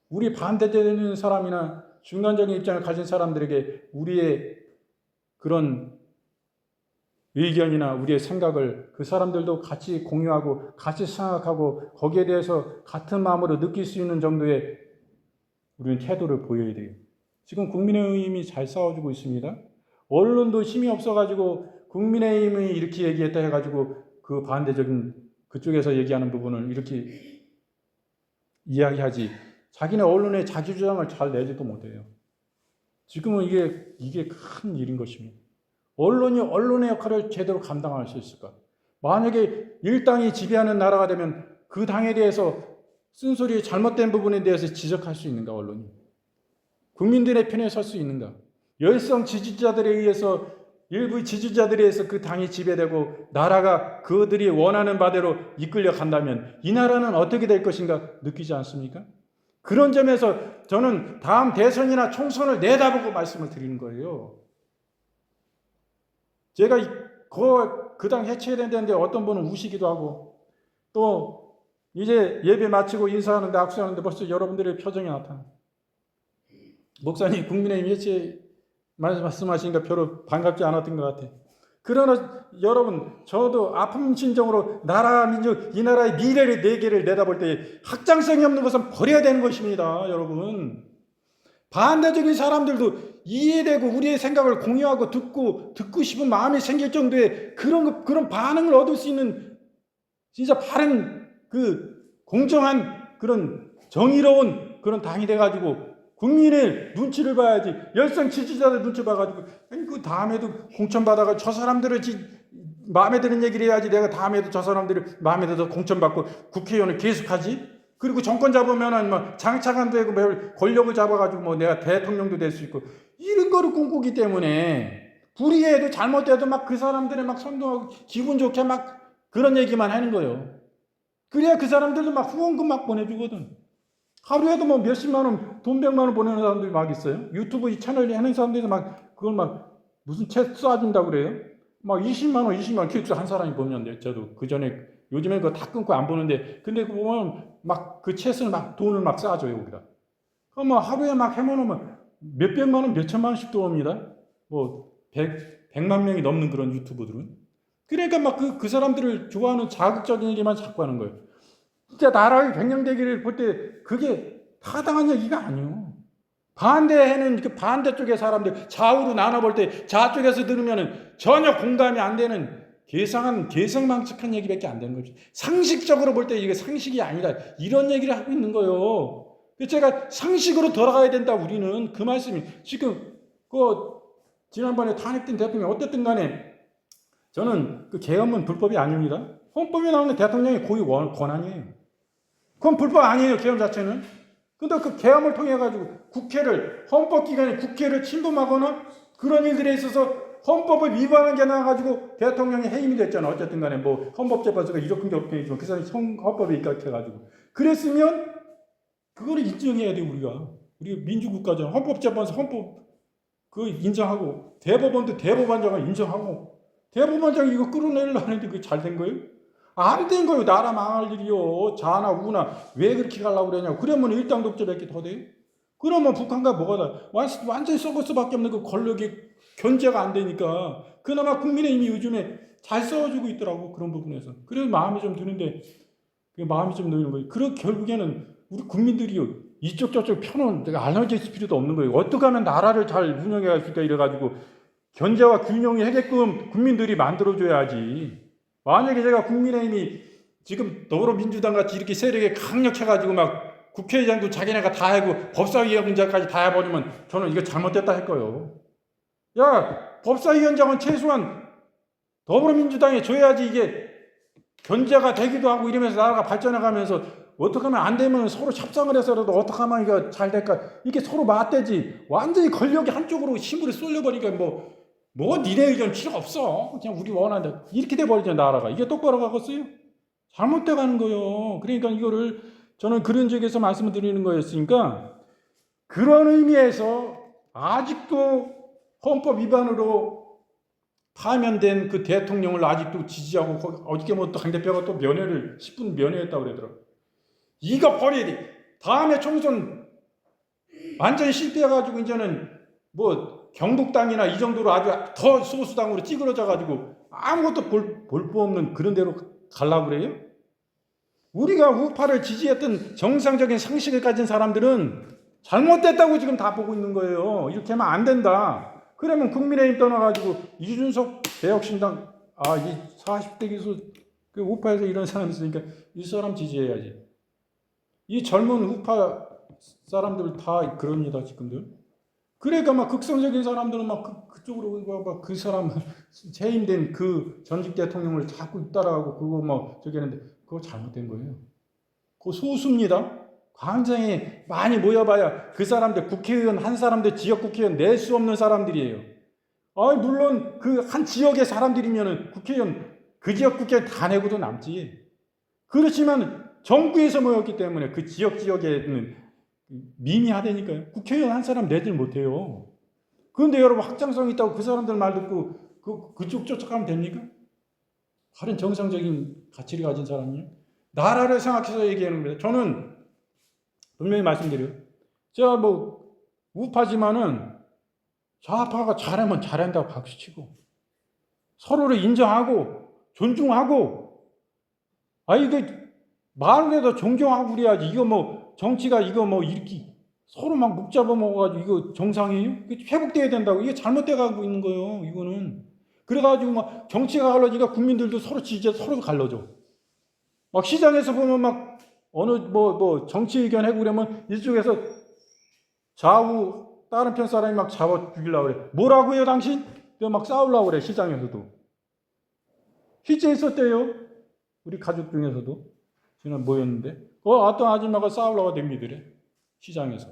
우리 반대되는 사람이나 중간적인 입장을 가진 사람들에게 우리의 그런 의견이나 우리의 생각을 그 사람들도 같이 공유하고 같이 생각하고 거기에 대해서 같은 마음으로 느낄 수 있는 정도의 우리는 태도를 보여야 돼요. 지금 국민의힘이 잘 싸워주고 있습니다. 언론도 힘이 없어가지고 국민의힘이 이렇게 얘기했다 해가지고 그 반대적인 그쪽에서 얘기하는 부분을 이렇게 이야기하지, 자기네 언론에 자기 주장을 잘 내지도 못해요. 지금은 이게 큰 일인 것입니다. 언론이 언론의 역할을 제대로 감당할 수 있을까? 만약에 일당이 지배하는 나라가 되면 그 당에 대해서 쓴소리 잘못된 부분에 대해서 지적할 수 있는가, 언론이? 국민들의 편에 설 수 있는가? 열성 지지자들에 의해서, 일부 지지자들에 의해서 그 당이 지배되고 나라가 그들이 원하는 바대로 이끌려 간다면 이 나라는 어떻게 될 것인가 느끼지 않습니까? 그런 점에서 저는 다음 대선이나 총선을 내다보고 말씀을 드리는 거예요. 제가 그 당 해체해야 된다는데 어떤 분은 우시기도 하고, 또 이제 예배 마치고 인사하는데 악수하는데 벌써 여러분들의 표정이 나타나. 목사님 국민의힘 해체 말씀하시니까 별로 반갑지 않았던 것 같아. 그러나 여러분, 저도 아픈 심정으로 나라, 민족, 이 나라의 미래를 네 개를 내다볼 때 확장성이 없는 것은 버려야 되는 것입니다. 여러분, 반대적인 사람들도 이해되고 우리의 생각을 공유하고 듣고 싶은 마음이 생길 정도의 그런 반응을 얻을 수 있는 진짜 바른 공정한 그런 정의로운 그런 당이 돼가지고 국민의 눈치를 봐야지. 열성 지지자들 눈치 봐가지고 그 다음에도 공천받아가 저 사람들을 마음에 드는 얘기를 해야지 내가 다음에도 저 사람들을 마음에 들어서 공천받고 국회의원을 계속하지. 그리고 정권 잡으면은 뭐 장차관 되고 권력을 잡아가지고 뭐 내가 대통령도 될 수 있고 이런 거를 꿈꾸기 때문에 불의해도 잘못해도 막 그 사람들의 막 선동하고 기분 좋게 막 그런 얘기만 하는 거예요. 그래야 그 사람들도 막 후원금 막 보내주거든. 하루에도 뭐 몇십만 원, 돈 100만 원 보내는 사람들이 막 있어요. 유튜브 이 채널 하는 사람들이 막 그걸 막 무슨 책 쏴준다고 그래요. 막 20만 원 기획서 한 사람이 보면 저도 그 전에 요즘에 그거 다 끊고 안 보는데, 근데 그거 보면 막 그 챗을 막 돈을 막 쏴줘요, 우리가. 그럼 뭐 하루에 막 해놓으면 몇백만 원, 몇천만 원씩 들어옵니다. 뭐 100만 명이 넘는 그런 유튜버들은. 그러니까 막 그 사람들을 좋아하는 자극적인 얘기만 자꾸 하는 거예요. 진짜 나라의 백령대기를 볼 때 그게 타당한 얘기가 아니에요. 반대하는 그 반대쪽의 사람들 좌우로 나눠볼 때 좌쪽에서 들으면 전혀 공감이 안 되는 개성망측한 얘기밖에 안 되는 거죠. 상식적으로 볼 때 이게 상식이 아니다. 이런 얘기를 하고 있는 거예요. 제가 상식으로 돌아가야 된다. 우리는 그 말씀이 지금 지난번에 탄핵된 대통령 어쨌든 간에 저는 그 계엄은 불법이 아닙니다. 헌법에 나오는 대통령의 고유 권한이에요. 그건 불법 아니에요. 계엄 자체는. 근데 그 계엄을 통해 가지고 국회를 헌법기관이 국회를 침범하거나 그런 일들에 있어서 헌법을 위반한 게 나와가지고 대통령이 해임이 됐잖아. 어쨌든 간에 뭐 헌법재판소가 이렇게 저렇게 있지만 그 사람이 헌법에 입각해가지고 그랬으면 그거를 인정해야 돼. 우리가 민주국가잖아. 헌법재판소 헌법 그 인정하고 대법원도 대법원장을 인정하고 대법원장이 이거 끌어내려고 하는데 그게 잘 된 거예요? 안 된 거예요. 나라 망할 일이요. 자나 우나 왜 그렇게 가려고 그러냐고. 그러면 일당 독재밖에 더 돼요? 그러면 북한과 뭐가 다 완전히 썩을 수밖에 없는 그 권력이 견제가 안 되니까 그나마 국민의힘이 요즘에 잘 써주고 있더라고. 그런 부분에서. 그래서 마음이 좀 드는데 마음이 좀 놓이는 거예요. 그리고 결국에는 우리 국민들이 이쪽 저쪽 편은 알려질 필요도 없는 거예요. 어떻게 하면 나라를 잘 운영해 갈 수 있을까 이래가지고 견제와 균형이 하게끔 국민들이 만들어줘야지. 만약에 제가 국민의힘이 지금 더불어민주당 같이 이렇게 세력이 강력해가지고 막 국회의장도 자기네가 다 하고 법사위원장까지 다 해버리면 저는 이거 잘못됐다 할 거예요. 야, 법사위원장은 최소한 더불어민주당에 줘야지 이게 견제가 되기도 하고 이러면서 나라가 발전해가면서 어떻게 하면 안 되면 서로 협상을 해서라도 어떻게 하면 이거 잘 될까 이게 서로 맞대지 완전히 권력이 한쪽으로 힘으로 쏠려버리니까 뭐 니네 의견 필요 없어 그냥 우리 원한다 이렇게 돼버리잖아. 나라가 이게 똑바로 가겠어요? 잘못돼 가는 거예요. 그러니까 이거를 저는 그런 쪽에서 말씀을 드리는 거였으니까 그런 의미에서 아직도 헌법 위반으로 파면된 그 대통령을 아직도 지지하고 어저께 뭐 또 강 대표가 또 면회를 10분 면회했다고 그러더라고요. 이거 버려야 돼. 다음에 총선 완전히 실패해가지고 이제는 뭐 경북당이나 이 정도로 아주 더 소수당으로 찌그러져가지고 아무것도 볼 거 없는 그런 데로 가려고 그래요? 우리가 우파를 지지했던 정상적인 상식을 가진 사람들은 잘못됐다고 지금 다 보고 있는 거예요. 이렇게 하면 안 된다. 그러면 국민의힘 떠나가지고 이준석 개혁신당 이 40대 기수 그 우파에서 이런 사람이 있으니까 이 사람 지지해야지. 이 젊은 우파 사람들 다 그럽니다 지금들. 그러니까 막 극성적인 사람들은 막 그쪽으로 막 그 사람 재임된 그 전직 대통령을 자꾸 따라가고 그거 뭐 저기 하는데 그거 잘못된 거예요. 그거 소수입니다. 광장에 많이 모여봐야 그 사람들 국회의원 한 사람들 지역 국회의원 낼 수 없는 사람들이에요. 물론 그 한 지역의 사람들이면은 국회의원 그 지역 국회의원 다 내고도 남지. 그렇지만 정부에서 모였기 때문에 그 지역에는 미미하다니까요. 국회의원 한 사람 내질 못해요. 그런데 여러분 확장성이 있다고 그 사람들 말 듣고 그쪽 쫓아가면 됩니까? 다른 정상적인 가치를 가진 사람이요. 나라를 생각해서 얘기하는 겁니다. 저는 분명히 말씀드려요. 제가 뭐 우파지만은 좌파가 잘하면 잘한다고 박수치고 서로를 인정하고 존중하고 이거 말을 해도 존경하고 그래야지. 이거 뭐 정치가 이거 뭐 이렇게 서로 막 목 잡아먹어가지고 이거 정상이에요? 회복돼야 된다고. 이게 잘못돼 가고 있는 거예요. 이거는. 그래가지고 막 정치가 갈라지니까 국민들도 서로 서로 갈라져. 막 시장에서 보면 막 어느 뭐 정치 의견 하고 그러면 이쪽에서 좌우 다른 편 사람이 막 잡아 죽이려고 그래. 뭐라고 해요 당신? 막 싸우려고 그래. 시장에서도. 실제 있었대요. 우리 가족 중에서도. 지난 모였는데 어떤 아줌마가 싸우려고 댕기더래. 시장에서.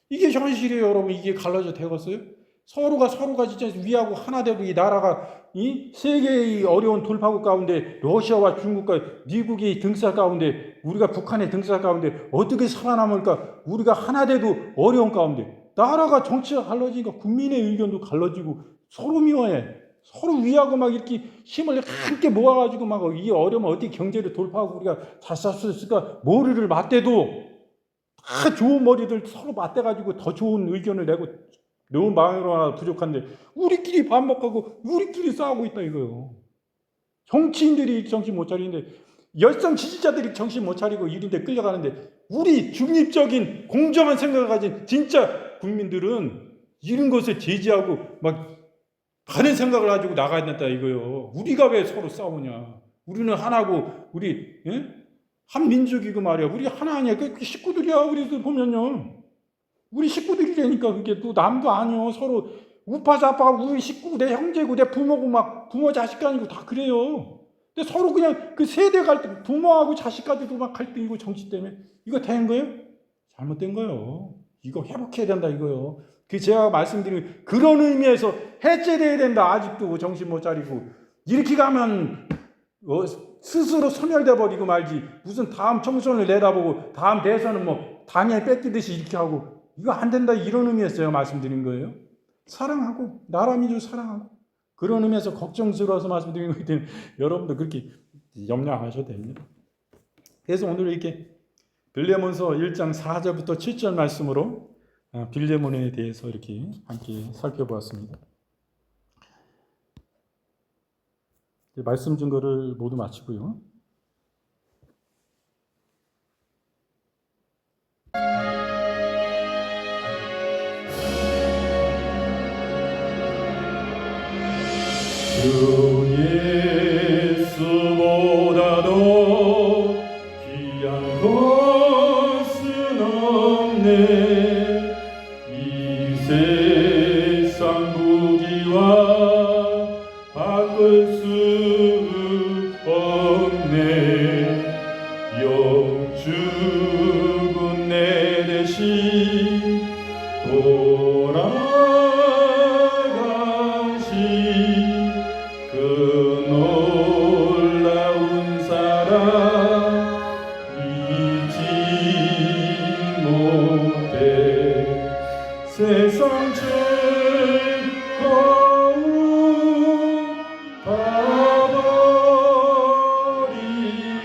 이게 현실이에요 여러분. 이게 갈라져 되겠어요? 서로가 진짜 위하고 하나 되고 이 나라가 이 세계의 어려운 돌파구 가운데 러시아와 중국과 미국이 등살 가운데 우리가 북한의 등살 가운데 어떻게 살아남을까? 우리가 하나 돼도 어려운 가운데 나라가 정치가 갈라지니까 국민의 의견도 갈라지고 서로 미워해. 서로 위하고 막 이렇게 힘을 함께 모아가지고 막 이 어려움을 어떻게 경제를 돌파하고 우리가 잘 살 수 있을까? 머리를 맞대도 다 좋은 머리들 서로 맞대가지고 더 좋은 의견을 내고 너무 마음으로 하나 부족한데 우리끼리 반복하고 우리끼리 싸우고 있다 이거요. 정치인들이 정신 못 차리는데 열성 지지자들이 정신 못 차리고 이런데 끌려가는데 우리 중립적인 공정한 생각을 가진 진짜 국민들은 이런 것을 제지하고 막 다른 생각을 가지고 나가야 된다 이거요. 우리가 왜 서로 싸우냐. 우리는 하나고 우리 한 민족이고 말이야. 우리 하나 아니야. 그 식구들이야. 우리들 보면요. 우리 식구들이라니까 그게 또 남도 아니요. 서로 우파좌파 우리 식구 내 형제고 내 부모고 막 부모 자식 아니고 다 그래요. 근데 서로 그냥 그 세대 갈등 부모하고 자식까지도 막 갈등이고 정치 때문에 이거 된 거예요? 잘못된 거예요. 이거 회복해야 된다 이거요. 그 제가 말씀드린 그런 의미에서 해체돼야 된다. 아직도 정신 못 차리고 이렇게 가면 스스로 소멸돼 버리고 말지 무슨 다음 총선을 내다보고 다음 대선은 뭐 당연히 뺏기듯이 이렇게 하고 이거 안 된다 이런 의미에서 말씀드린 거예요. 사랑하고 나라 민족 사랑하고 그런 의미에서 걱정스러워서 말씀드리는 거기 때문에 여러분도 그렇게 염려 안 하셔도 됩니다. 그래서 오늘 이렇게 빌레몬서 1장 4절부터 7절 말씀으로 빌레몬에 대해서 이렇게 함께 살펴보았습니다. 말씀 준 거를 모두 마치고요. 주 예수보다도 귀한 것은 없네. 이 세상 무기와 바꿀 수 없네. 영죽은 내 대신 돌아가신 그 놀라운 사랑 잊지 못해. 세상 즐거움 다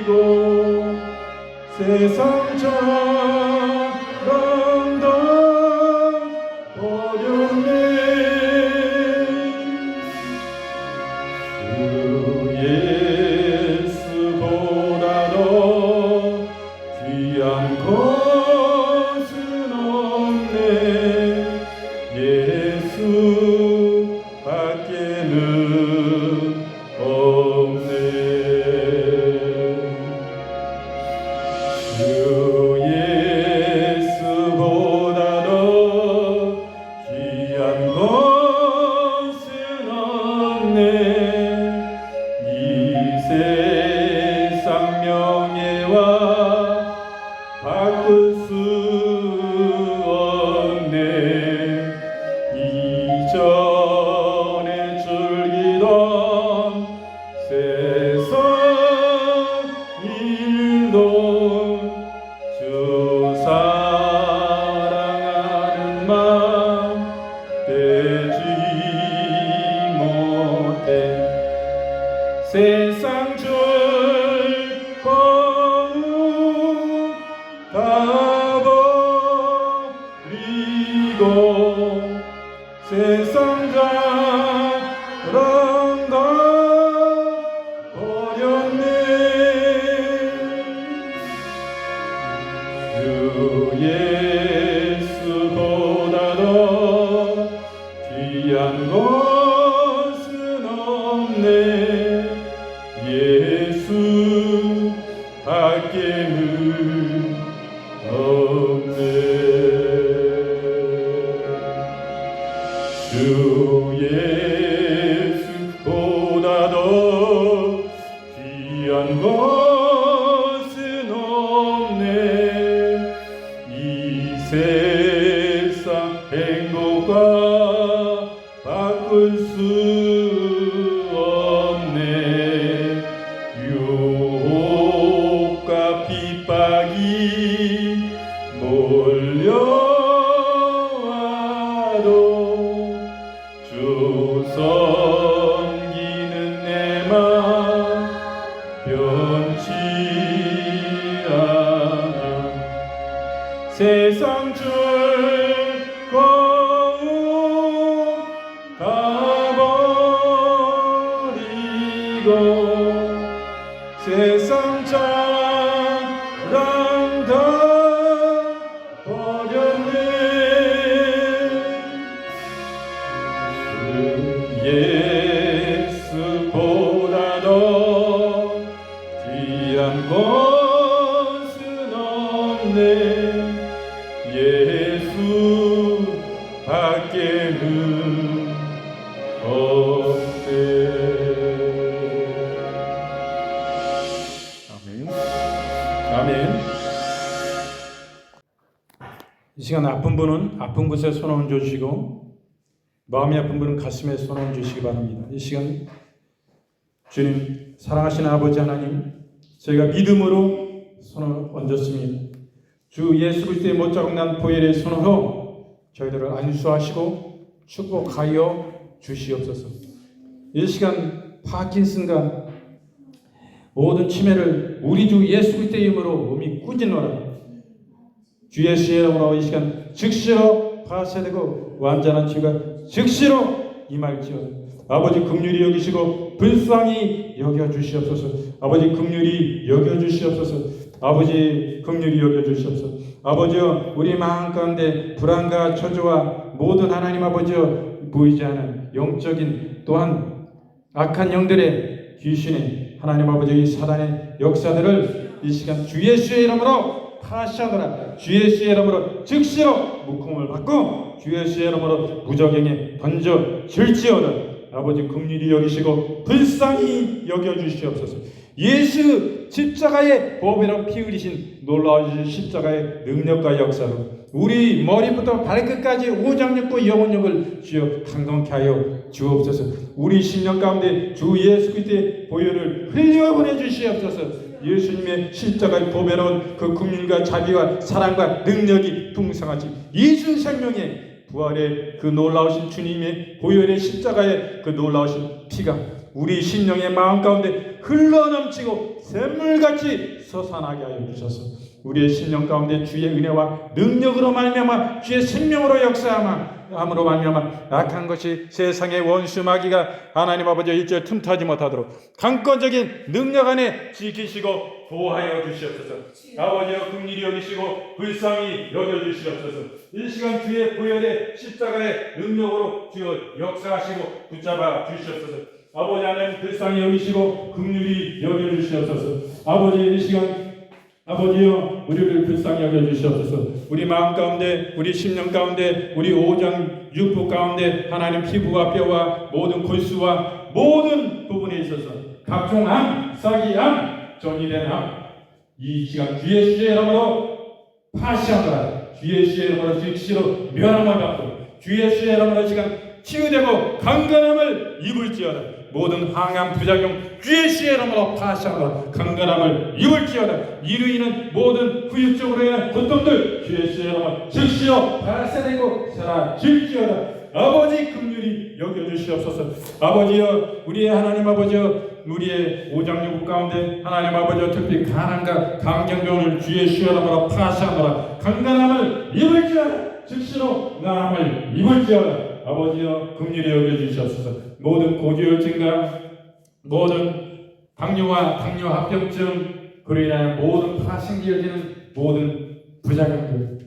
버리고 세상 자랑 다 버렸네. 주 예수보다도 귀한 것은 없네. 예수 밖에는 없네. 주 예수보다도 귀한 것은 없네. 이 세상 명예와 바꿀 수 없네. 이전에 즐기던 세상 일도 주 사랑하는 마음 되지 못해. 세상 즐거움 다 버리고 세상 자랑 다 버렸네. 주 예수보다도 귀한 것은 없네. 예수 밖에는 없네. 주 예수보다도 귀한 것은 없네. 이 세상 행복과 바꿀 수 없네. 유혹과 핍박이 몰려와도 주 세상 즐거움 다 버리고 세상 자랑 다 버렸네. 예수보다 더 귀한 것은 없네. 예수 밖에는 없네. 아멘. 아멘. 이 시간 아픈 분은 아픈 곳에 손 얹어 주시고, 마음이 아픈 분은 가슴에 손 얹어 주시기 바랍니다. 이 시간 주님, 사랑하시는 아버지 하나님, 저희가 믿음으로 손을 얹었습니다. 주 예수 그리스도의 못자국 난 보혈의 손으로 저희들을 안수하시고 축복하여 주시옵소서. 이 시간 파킨슨과 모든 치매를 우리 주 예수 그리스도의 이름으로 몸이 꾸짖노라. 주 예수의 이름으로 이 시간 즉시로 파쇄되고 완전한 치유가 즉시로 임할지어다. 아버지 긍휼히 여기시고 불쌍히 여겨주시옵소서. 아버지 긍휼히 여겨주시옵소서. 아버지 긍휼히 여겨주시옵소서. 아버지여, 우리 마음 가운데 불안과 저주와 모든 하나님 아버지여 보이지 않은 영적인 또한 악한 영들의 귀신의 하나님 아버지 이 사단의 역사들을 이 시간 주 예수의 이름으로 파시하노라. 주 예수의 이름으로 즉시로 묶음을 받고 주 예수의 이름으로 무적행에 던져질지어다. 아버지 긍휼히 여기시고 불쌍히 여겨주시옵소서. 예수 십자가의 보배로 피 흘리신 놀라우신 십자가의 능력과 역사로 우리 머리부터 발끝까지 오장육부 영혼력을 주여 강건케 하여 주옵소서. 우리 심령 가운데 주 예수 그리스도의 보혈을 흘려보내 주시옵소서. 예수님의 십자가의 보배로운 그 긍휼과 자비와 사랑과 능력이 풍성하신 이순 생명의 부활의 그 놀라우신 주님의 보혈의 십자가의 그 놀라우신 피가 우리 심령의 마음 가운데 흘러넘치고 샘물같이 솟아나게 하여 주셔서 우리의 심령 가운데 주의 은혜와 능력으로 말미암아 주의 생명으로 역사함으로 말미암아 악한 것이 세상의 원수 마귀가 하나님 아버지 일절 틈타지 못하도록 강권적인 능력 안에 지키시고 보호하여 주시옵소서. 아버지여 긍휼히 여기시고 불쌍히 여겨주시옵소서. 이 시간 주의 보혈의 십자가의 능력으로 주여 역사하시고 붙잡아 주시옵소서. 아버지 하나님 불쌍히 여기시고 긍휼히 여겨주시옵소서. 아버지 이 시간 아버지여 우리를 불쌍히 여겨주시옵소서. 우리 마음 가운데 우리 심령 가운데 우리 오장 육부 가운데 하나님 피부와 뼈와 모든 골수와 모든 부분에 있어서 각종 암, 싹이 암, 전이된 암 이 시간 주 예수의 이름으로 파시하노라. 주 예수의 이름으로 즉시로 멸함을 받고 주 예수의 이름으로 이 시간 치유되고 강건함을 입을지어다. 모든 항암 부작용 주 예수의 이름으로 파시하노라. 강건함을 입을지어다. 이로 인한 모든 후유증으로 인한 고통들 주 예수의 이름으로 즉시로 발사되고 사라질지어다. 아버지 긍휼히 여겨주시옵소서. 아버지여 우리의 하나님 아버지여 우리의 오장육부 가운데 하나님 아버지여 특히 가난과 강경병을 주 예수의 이름으로 파시하노라. 강건함을 입을지어다. 즉시로 나음을 입을지어다. 아버지여 긍휼히 여겨주시옵소서. 모든 고지혈증과 모든 당뇨와 당뇨합병증 그로 인하여 모든 파생되어지는 모든 부작용들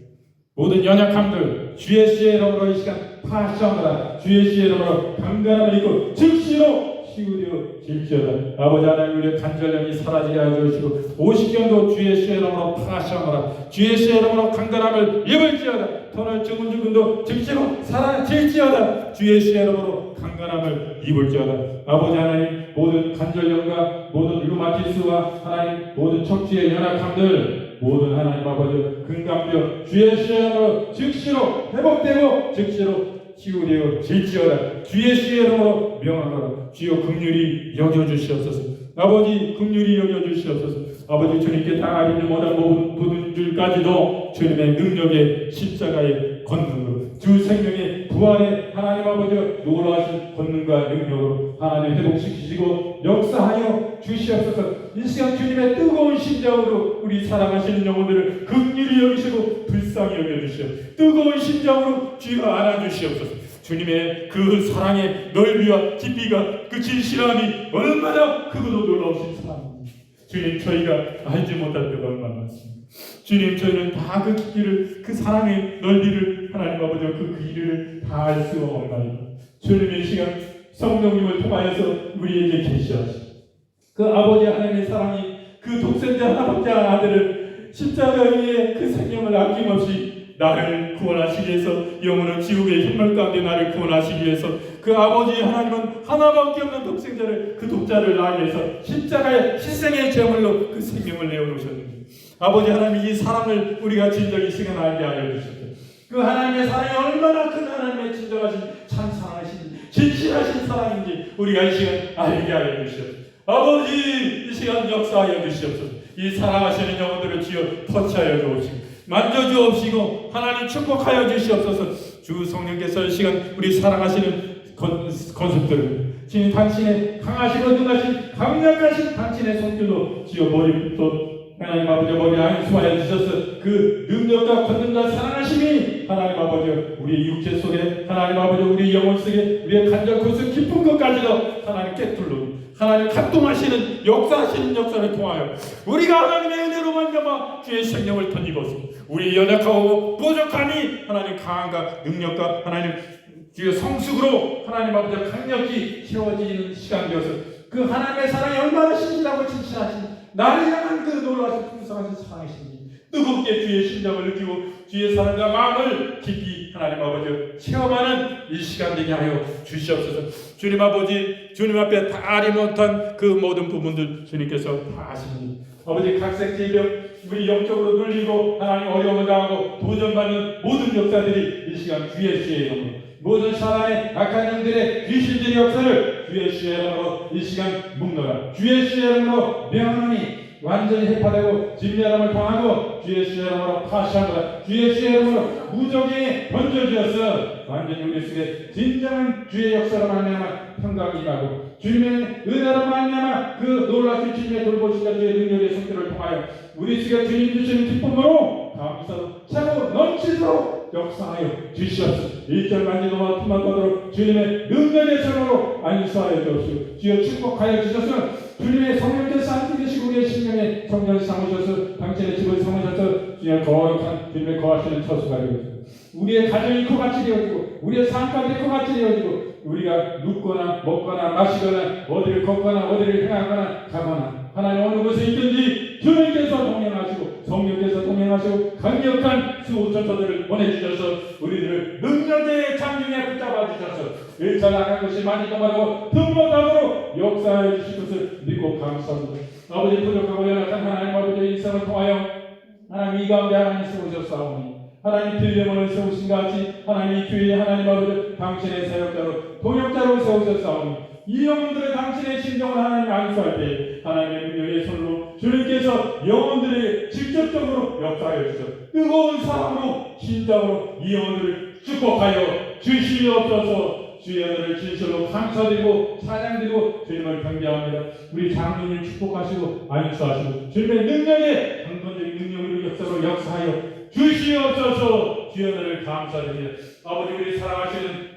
모든 연약함들 주 예수의 이름으로 이 시간 파시하노라. 주 예수의 이름으로 강건함을 입고 즉시로 치유되어질지어다. 아버지 하나님 우리의 간절함이 사라지게 하여 주시고 오십견도 주 예수의 이름으로 파시하노라. 주 예수의 이름으로 강건함을 입을지어다. 터널 증후군도 즉시로 사라질지어다. 주 예수의 이름으로 강건함을 입을지어다. 아버지 하나님 모든 관절염과 모든 류마티스와 하나님 모든 척추의 연약함들 모든 하나님 아버지 근감병 주 예수의 이름으로 즉시로 회복되고 즉시로 치유되어 질지어다. 주 예수의 이름으로 명하노라. 주여 긍휼히 여겨주시옵소서. 아버지 긍휼히 여겨주시옵소서. 아버지 주님께 당하지 못한 모든 줄까지도 주님의 능력의 십자가의 권능으로 주 생명의 부활의 하나님 아버지의 놀라우신 권능과 능력으로 하나님 회복시키시고 역사하여 주시옵소서. 이 시간 주님의 뜨거운 심장으로 우리 사랑하시는 영혼들을 긍휼히 여기시고 불쌍히 여겨주시오. 뜨거운 심장으로 주여 안아주시옵소서. 주님의 그 사랑의 넓이와 깊이가 그 진실함이 얼마나 크고도 놀라우신 사랑입니다. 주님, 저희가 알지 못할 때가 얼마나 많습니다. 주님, 저희는 다 그 깊이를, 그 사랑의 넓이를 하나님 아버지 그 길이를 다 알 수가 없나이다. 주님의 시간 성령님을 통하여서 우리에게 계시하시고 그 아버지 하나님의 사랑이 그 독생자 하나밖자 아들을 십자가에 그 생명을 아낌없이 나를 구원하시기 위해서 영원한 지옥의 흉물 가운데 나를 구원하시기 위해서 그 아버지 하나님은 하나밖에 없는 독생자를 그 독자를 나기 위해서 십자가의 희생의 제물로 그 생명을 내어놓으셨는데 아버지 하나님 이 사랑을 우리가 진정히 시간 알게 하여 주셨다. 그 하나님의 사랑이 얼마나 큰 하나님의 진정하신 참 사랑하신 진실하신 사랑인지 우리가 이 시간 알게 하여 주시옵소서. 아버지 이 시간 역사하여 주시옵소서. 이 사랑하시는 영혼들을 주여 터치하여 주옵시고 만져주옵시고 하나님 축복하여 주시옵소서. 주 성령께서 이 시간 우리 사랑하시는 건속들을 주님 당신의 강하시고 능하신 강력하신 당신의 손길로 주여 머리부터 하나님 아버지 머리 안수하여 주셔서 그 능력과 권능과 사랑하심이 하나님 아버지 우리 육체 속에 하나님 아버지 우리 영혼 속에 우리의 간절 고스 깊은 것까지도 하나님 깨뚫는 하나님 감동하시는 역사하시는 역사를 통하여 우리가 하나님의 은혜로 만나마 주의 생명을 덧입어서 우리 연약하고 부족함이 하나님 강함과 능력과 하나님 주의 성숙으로 하나님 아버지 강력히 채워지는 시간 되어서 그 하나님의 사랑이 얼마나 신실하고 진실하신 나를 향한 그 놀라신 풍성하신 사랑이신지 뜨겁게 주의 심정을 느끼고 주의 사랑과 마음을 깊이 하나님 아버지 체험하는 이 시간 되게 하여 주시옵소서. 주님 아버지 주님 앞에 다 알이 못한 그 모든 부분들 주님께서 다 아십니다. 아버지 각색 질병 우리 영적으로 눌리고 하나님 어려움을 당하고 도전받는 모든 역사들이 이 시간 주의 이름으로 모든 사람의 악한 영들의 귀신들의 역사를 주의 이름으로 이 시간 묵노라. 주의 이름으로 명하니 완전히 해파되고 진멸함을 당하고 주의 이름으로 파시하노라. 주의 이름으로 무적에 던져주어서 완전히 우리 속에 진정한 주의 역사로 말미암아 평강이 임하고 주님의 은혜로 말미암아 그 놀라신 주님의 돌보시가 주의 능력의 손길을 통하여 우리 속에 주님 주시는 기쁨으로 감사로 차고 넘치도록 역사하여 주시옵소서. 1절 만지도록 틈만 떠도록 주님의 능력의 손으로 안수하여 주옵소서. 주여 축복하여 주셔서 주님의 성령께서 함께 계시고 우리의 심령에 성령을 삼으셔서 당신의 집을 삼으셔서 주님의 거룩한 주님의 거하시는 처소가 되어주고 우리의 가정이 그같이 되어지고 우리의 삶까지 그같이 되어지고 우리가 눕거나 먹거나 마시거나 어디를 걷거나 어디를 행하거나 가거나 하나님 어느 곳에 있든지 주님께서 동행하시고 성령께서 동행하시고 강력한 수호천사들을 보내주셔서 우리들을 능력의 장중에 붙잡아 주셔서 일차 나간 것이 많이 더하고 틈보다로 역사해 주실 것을 믿고 감사합니다. 아버지 부족하고 연약한 하나님 아버지의 일상을 통하여 하나님 이 가운데 하나님 세우셨사오니 하나님 빌레몬을 세우신 같이 하나님 이 교회에 하나님 아버지 당신의 사역자로 동역자로 세우셨사오니 이 영혼들의 당신의 심정을 하나님 안수할 때 하나님의 능력의 손으로 주님께서 영혼들의 직접적으로 역사하여 주셔 뜨거운 사랑으로 심장으로 이 영혼들을 축복하여 주시옵소서. 주의 은혜를 진실로 감사드리고 찬양드리고 주님을 경배합니다. 우리 장로님 축복하시고 안수하시고 주님의 능력에 강건적인 능력으로 역사로 역사하여 주시옵소서. 주의 은혜를 감사드립니다. 아버지 우리 사랑하시는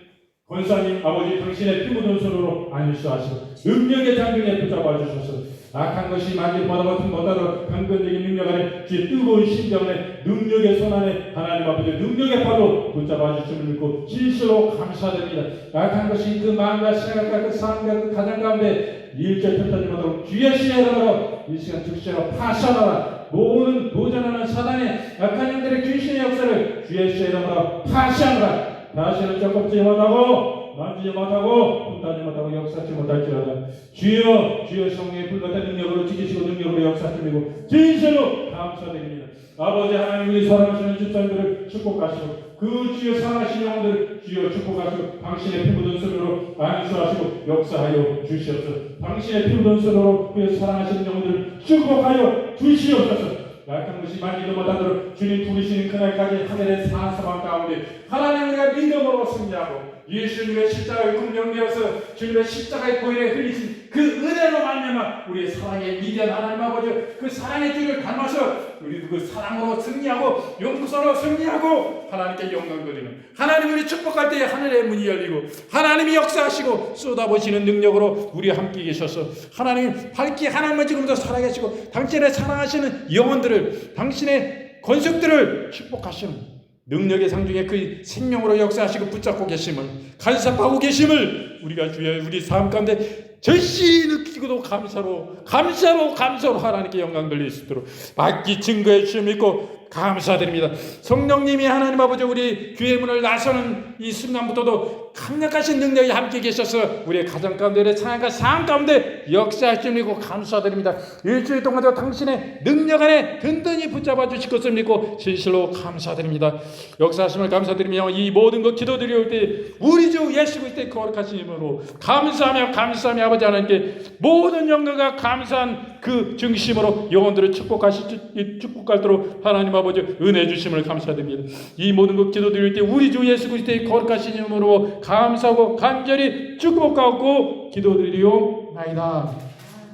권사님 아버지 당신의 피 묻은 손으로 안수하시고 능력의 장중에 붙잡아 주셔서 악한 것이 만질 바다 같은 바다로 강건적인 능력 안에 주의 뜨거운 심정 안에 능력의 손 안에 하나님 아버지 능력의 파도 붙잡아 주심을 믿고 진실로 감사드립니다. 악한 것이 그 마음과 생각과 그 삶과 그 가정 가운데 일절 펴타지 못하도록 주의 이름으로 이 시간 즉시로 파시하노라. 모든 도전하는 사단의 악한 영들의 귀신의 역사를 주의 이름으로 파시하노라. 다시는 쩍겁지 못하고 만지지 못하고 분단지 못하고 역사하지 못할지라도 주여 주여 성령의 불같은 능력으로 지키시고 능력으로 역사하시고 진실로 감사드립니다. 아버지 하나님 우리 사랑하시는 집사님들을 축복하시고 그 주여 사랑하시는 영혼들을 주여 축복하시고 당신의 피 묻은 손으로 안수하시고 역사하여 주시옵소서. 당신의 피 묻은 손으로 그 사랑하시는 영혼들을 축복하여 주시옵소서. 약한 것이 만지도 못하도록 주님 부르시는 그날까지 하늘의 사사방 가운데 하나님 우리가 믿음으로 승리하고 예수님의 십자가에 군명되어서 주님의 십자가의 보혈에 흘리신 그 은혜로 말미암아 우리의 사랑의 위대한 하나님 아버지 그 사랑의 줄을 닮아서 우리도 그 사랑으로 승리하고 용서로 승리하고 하나님께 영광 돌리는 하나님 우리 축복할 때에 하늘의 문이 열리고 하나님이 역사하시고 쏟아보시는 능력으로 우리 함께 계셔서 하나님 밝게 하나님은 지금도 살아계시고 당신의 사랑하시는 영혼들을 당신의 권속들을 축복하시는 능력의 상중에 그 생명으로 역사하시고 붙잡고 계심을 간섭하고 계심을 우리가 주여 우리 삶 가운데 절실히 느끼고도 감사로 하나님께 영광 돌릴 수 있도록 밝히 증거해 주심 믿고 감사드립니다. 성령님이 하나님 아버지 우리 교회 문을 나서는 이 순간부터도 강력하신 능력이 함께 계셔서 우리의 가정 가운데 찬양과 삶 가운데 역사하심 믿고 감사드립니다. 일주일 동안도 당신의 능력 안에 든든히 붙잡아 주실 것을 믿고 진실로 감사드립니다. 역사하심을 감사드리며 이 모든 것 기도드릴 때 우리 주 예수 그리스도의 거룩하신 이름으로 감사하며 아버지 하나님께 모든 영광과 감사한 그 중심으로 영혼들을 축복하도록 하나님 아버지 은혜 주심을 감사드립니다. 이 모든 것 기도드릴 때 우리 주 예수 그리스도의 거룩하신 이름으로 감사하고 간절히 축복하고 기도드리옵나이다.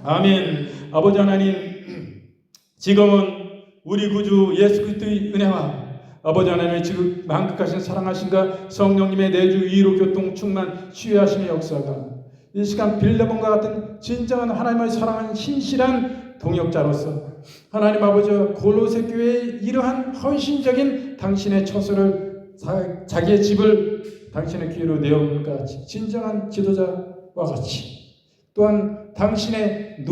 아멘. 아버지 하나님 지금은 우리 구주 예수 그리스도의 은혜와 아버지 하나님의 지금 만극하신 사랑하신가 성령님의 내주 위로 교통 충만 치유하심의 역사가 이 시간 빌레몬과 같은 진정한 하나님을 사랑하는 신실한 동역자로서 하나님 아버지 골로새 교회의 이러한 헌신적인 당신의 처소를 자기의 집을 당신의 귀로 내어온 것 같이 진정한 지도자와 같이 또한 당신의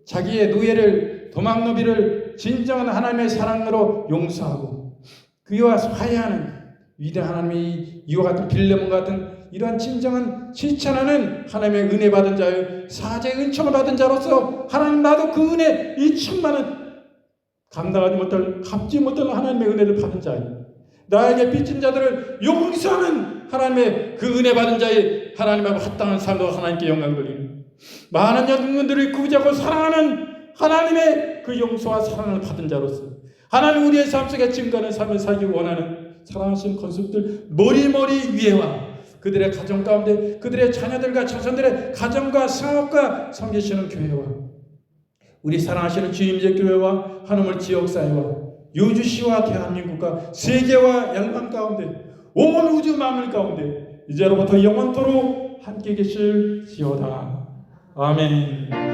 자기의 노예를 도망노비를 진정한 하나님의 사랑으로 용서하고 그와 화해하는 위대한 하나님이 이와 같은 빌레몬과 같은 이러한 진정한 실천하는 하나님의 은혜 받은 자의 사제 은총을 받은 자로서 하나님 나도 그 은혜 이 충만한 감당하지 못할 갚지 못할 하나님의 은혜를 받은 자예요. 나에게 빚진 자들을 용서하는 하나님의 그 은혜 받은 자의 하나님하고 합당한 삶도 하나님께 영광 돌리는 많은 영혼들을 구제하고 사랑하는 하나님의 그 용서와 사랑을 받은 자로서 하나님 우리의 삶 속에 증거하는 삶을 살기 원하는 사랑하신 건축들 머리머리 위에와 그들의 가정 가운데 그들의 자녀들과 자손들의 가정과 사업과 섬기시는 교회와 우리 사랑하시는 주임제 교회와 한우물 지역사회와 유주시와 대한민국과 세계와 영광 가운데 온 우주 만물 가운데 이제로부터 영원토록 함께 계실지어다. 아멘.